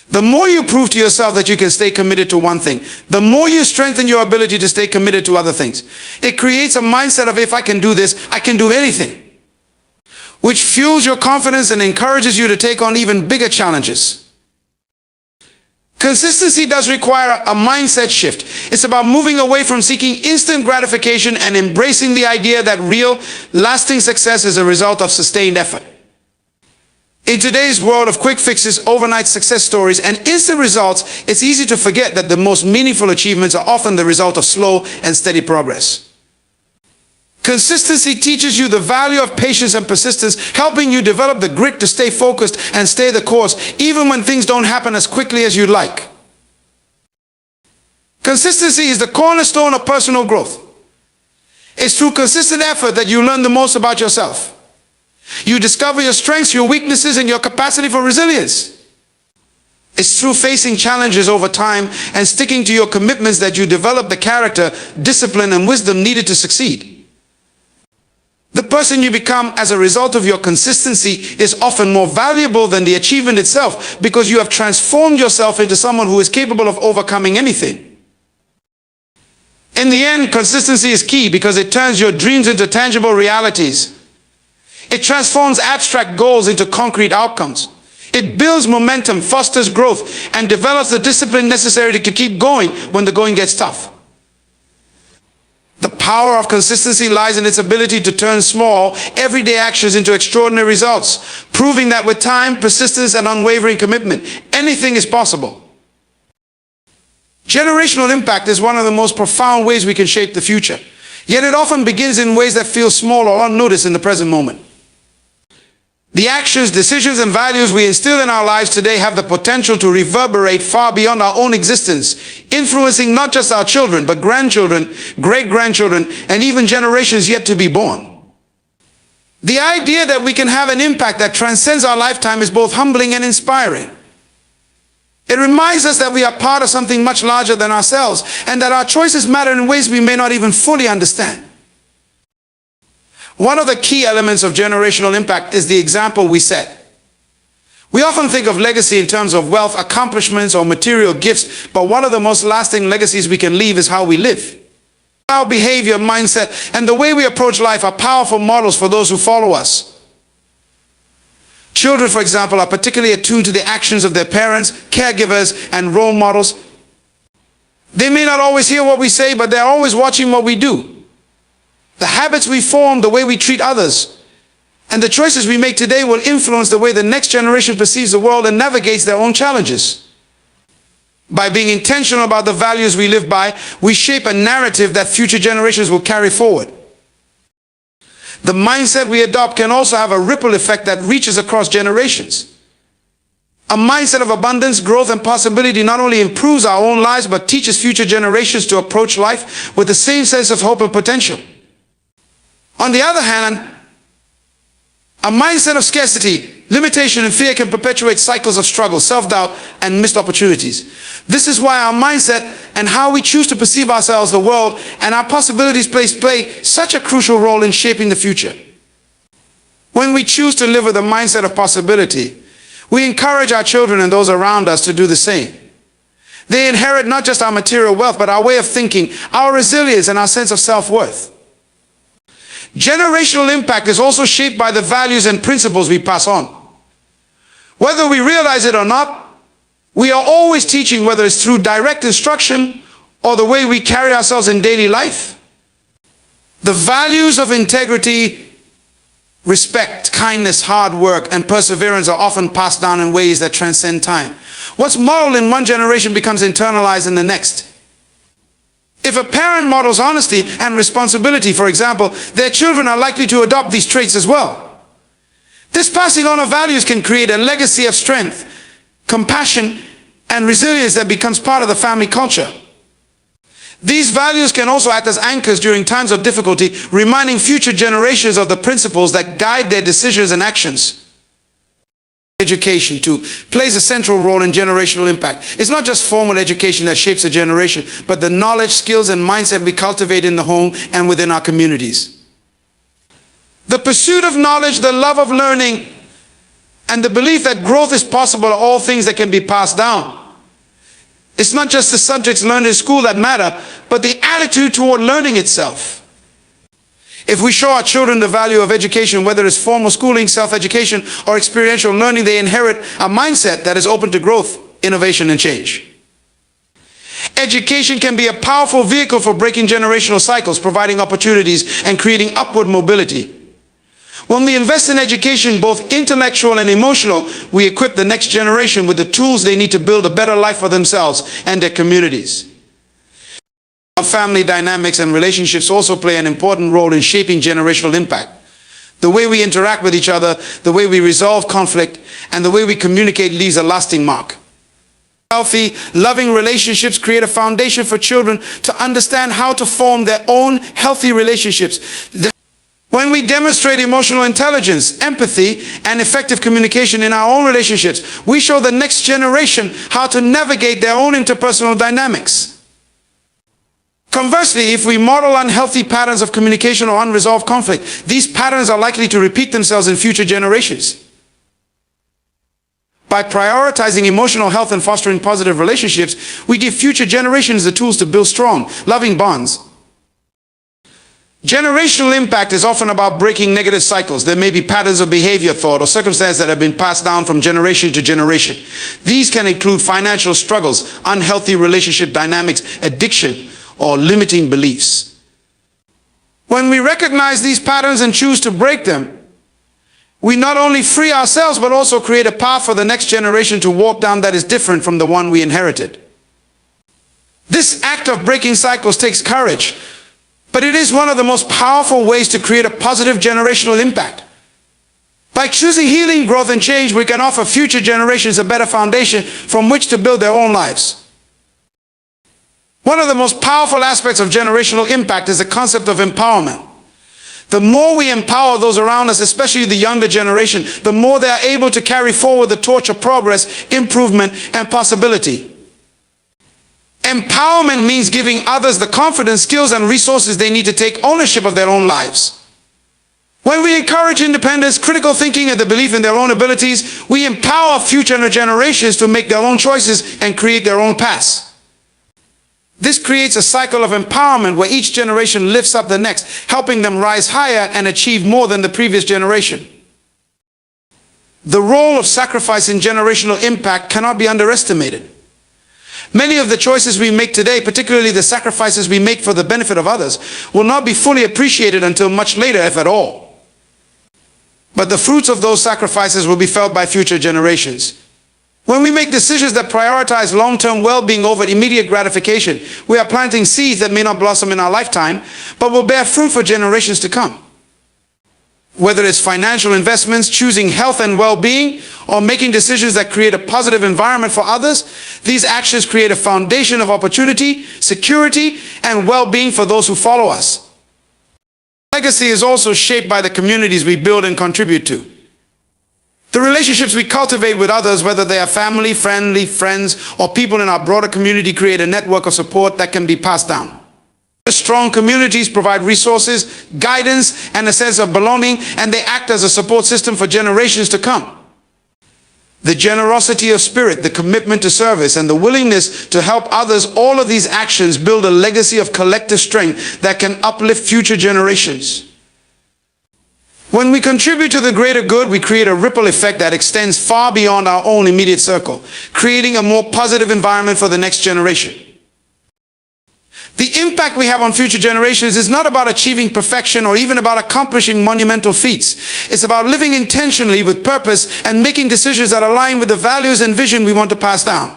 The more you prove to yourself that you can stay committed to one thing, the more you strengthen your ability to stay committed to other things. It creates a mindset of, if I can do this, I can do anything, which fuels your confidence and encourages you to take on even bigger challenges. Consistency does require a mindset shift. It's about moving away from seeking instant gratification and embracing the idea that real, lasting success is a result of sustained effort. In today's world of quick fixes, overnight success stories, and instant results, it's easy to forget that the most meaningful achievements are often the result of slow and steady progress. Consistency teaches you the value of patience and persistence, helping you develop the grit to stay focused and stay the course, even when things don't happen as quickly as you'd like. Consistency is the cornerstone of personal growth. It's through consistent effort that you learn the most about yourself. You discover your strengths, your weaknesses, and your capacity for resilience. It's through facing challenges over time and sticking to your commitments that you develop the character, discipline, and wisdom needed to succeed. The person you become as a result of your consistency is often more valuable than the achievement itself, because you have transformed yourself into someone who is capable of overcoming anything. In the end, consistency is key because it turns your dreams into tangible realities. It transforms abstract goals into concrete outcomes. It builds momentum, fosters growth, and develops the discipline necessary to keep going when the going gets tough. The power of consistency lies in its ability to turn small, everyday actions into extraordinary results, proving that with time, persistence, and unwavering commitment, anything is possible. Generational impact is one of the most profound ways we can shape the future, yet it often begins in ways that feel small or unnoticed in the present moment. The actions, decisions, and values we instill in our lives today have the potential to reverberate far beyond our own existence, influencing not just our children, but grandchildren, great-grandchildren, and even generations yet to be born. The idea that we can have an impact that transcends our lifetime is both humbling and inspiring. It reminds us that we are part of something much larger than ourselves, and that our choices matter in ways we may not even fully understand. One of the key elements of generational impact is the example we set. We often think of legacy in terms of wealth, accomplishments, or material gifts, but one of the most lasting legacies we can leave is how we live. Our behavior, mindset, and the way we approach life are powerful models for those who follow us. Children, for example, are particularly attuned to the actions of their parents, caregivers, and role models. They may not always hear what we say, but they're always watching what we do. The habits we form, the way we treat others, and the choices we make today will influence the way the next generation perceives the world and navigates their own challenges. By being intentional about the values we live by, we shape a narrative that future generations will carry forward. The mindset we adopt can also have a ripple effect that reaches across generations. A mindset of abundance, growth, and possibility not only improves our own lives, but teaches future generations to approach life with the same sense of hope and potential. On the other hand, a mindset of scarcity, limitation, and fear can perpetuate cycles of struggle, self-doubt, and missed opportunities. This is why our mindset and how we choose to perceive ourselves, the world, and our possibilities play such a crucial role in shaping the future. When we choose to live with a mindset of possibility, we encourage our children and those around us to do the same. They inherit not just our material wealth, but our way of thinking, our resilience, and our sense of self-worth. Generational impact is also shaped by the values and principles we pass on. Whether we realize it or not, we are always teaching, whether it's through direct instruction or the way we carry ourselves in daily life. The values of integrity, respect, kindness, hard work, and perseverance are often passed down in ways that transcend time. What's modeled in one generation becomes internalized in the next. If a parent models honesty and responsibility, for example, their children are likely to adopt these traits as well. This passing on of values can create a legacy of strength, compassion, and resilience that becomes part of the family culture. These values can also act as anchors during times of difficulty, reminding future generations of the principles that guide their decisions and actions. Education, too, plays a central role in generational impact. It's not just formal education that shapes a generation, but the knowledge, skills, and mindset we cultivate in the home and within our communities. The pursuit of knowledge, the love of learning, and the belief that growth is possible are all things that can be passed down. It's not just the subjects learned in school that matter, but the attitude toward learning itself. If we show our children the value of education, whether it's formal schooling, self-education, or experiential learning, they inherit a mindset that is open to growth, innovation, and change. Education can be a powerful vehicle for breaking generational cycles, providing opportunities, and creating upward mobility. When we invest in education, both intellectual and emotional, we equip the next generation with the tools they need to build a better life for themselves and their communities. Our family dynamics and relationships also play an important role in shaping generational impact. The way we interact with each other, the way we resolve conflict, and the way we communicate leaves a lasting mark. Healthy, loving relationships create a foundation for children to understand how to form their own healthy relationships. When we demonstrate emotional intelligence, empathy, and effective communication in our own relationships, we show the next generation how to navigate their own interpersonal dynamics. Conversely, if we model unhealthy patterns of communication or unresolved conflict, these patterns are likely to repeat themselves in future generations. By prioritizing emotional health and fostering positive relationships, we give future generations the tools to build strong, loving bonds. Generational impact is often about breaking negative cycles. There may be patterns of behavior, thought, or circumstances that have been passed down from generation to generation. These can include financial struggles, unhealthy relationship dynamics, addiction, or limiting beliefs. When we recognize these patterns and choose to break them, we not only free ourselves, but also create a path for the next generation to walk down that is different from the one we inherited. This act of breaking cycles takes courage, but it is one of the most powerful ways to create a positive generational impact. By choosing healing, growth, and change, we can offer future generations a better foundation from which to build their own lives. One of the most powerful aspects of generational impact is the concept of empowerment. The more we empower those around us, especially the younger generation, the more they are able to carry forward the torch of progress, improvement, and possibility. Empowerment means giving others the confidence, skills, and resources they need to take ownership of their own lives. When we encourage independence, critical thinking, and the belief in their own abilities, we empower future generations to make their own choices and create their own paths. This creates a cycle of empowerment where each generation lifts up the next, helping them rise higher and achieve more than the previous generation. The role of sacrifice in generational impact cannot be underestimated. Many of the choices we make today, particularly the sacrifices we make for the benefit of others, will not be fully appreciated until much later, if at all. But the fruits of those sacrifices will be felt by future generations. When we make decisions that prioritize long-term well-being over immediate gratification, we are planting seeds that may not blossom in our lifetime, but will bear fruit for generations to come. Whether it's financial investments, choosing health and well-being, or making decisions that create a positive environment for others, these actions create a foundation of opportunity, security, and well-being for those who follow us. Legacy is also shaped by the communities we build and contribute to. The relationships we cultivate with others, whether they are family, friends, or people in our broader community, create a network of support that can be passed down. Strong communities provide resources, guidance, and a sense of belonging, and they act as a support system for generations to come. the generosity of spirit, the commitment to service, and the willingness to help others, all of these actions build a legacy of collective strength that can uplift future generations. When we contribute to the greater good, we create a ripple effect that extends far beyond our own immediate circle, creating a more positive environment for the next generation. The impact we have on future generations is not about achieving perfection or even about accomplishing monumental feats. It's about living intentionally with purpose and making decisions that align with the values and vision we want to pass down.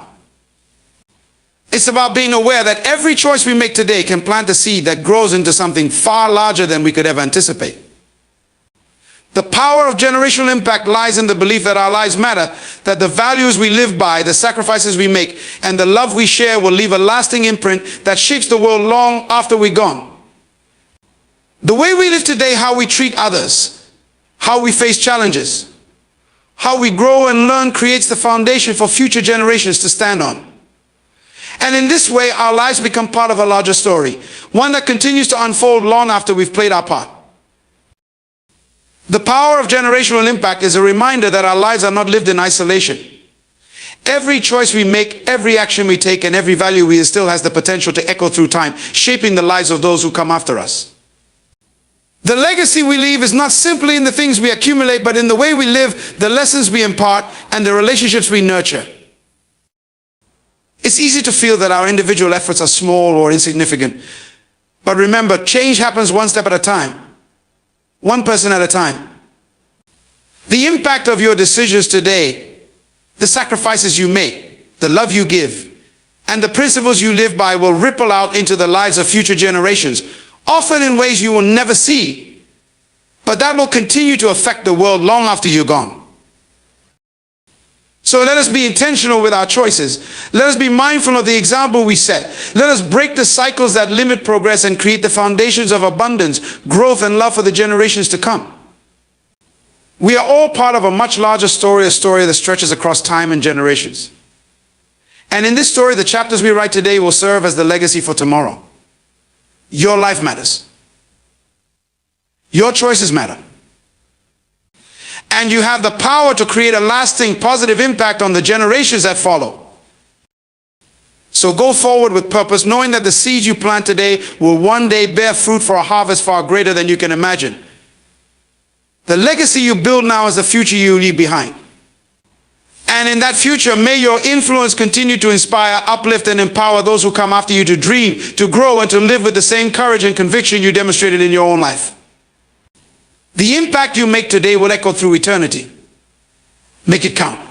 It's about being aware that every choice we make today can plant a seed that grows into something far larger than we could ever anticipate. The power of generational impact lies in the belief that our lives matter, that the values we live by, the sacrifices we make, and the love we share will leave a lasting imprint that shapes the world long after we're gone. The way we live today, how we treat others, how we face challenges, how we grow and learn creates the foundation for future generations to stand on. And in this way, our lives become part of a larger story, one that continues to unfold long after we've played our part. The power of generational impact is a reminder that our lives are not lived in isolation. Every choice we make, every action we take, and every value we instill has the potential to echo through time, shaping the lives of those who come after us. The legacy we leave is not simply in the things we accumulate, but in the way we live, the lessons we impart, and the relationships we nurture. It's easy to feel that our individual efforts are small or insignificant. But remember, change happens one step at a time. One person at a time. The impact of your decisions today, the sacrifices you make, the love you give, and the principles you live by will ripple out into the lives of future generations, often in ways you will never see, but that will continue to affect the world long after you're gone. So let us be intentional with our choices. Let us be mindful of the example we set. Let us break the cycles that limit progress and create the foundations of abundance, growth, and love for the generations to come. We are all part of a much larger story, a story that stretches across time and generations. And in this story, the chapters we write today will serve as the legacy for tomorrow. Your life matters. Your choices matter. And you have the power to create a lasting positive impact on the generations that follow. So go forward with purpose, knowing that the seeds you plant today will one day bear fruit for a harvest far greater than you can imagine. The legacy you build now is the future you leave behind. And in that future, may your influence continue to inspire, uplift, and empower those who come after you to dream, to grow, and to live with the same courage and conviction you demonstrated in your own life. The impact you make today will echo through eternity. Make it count.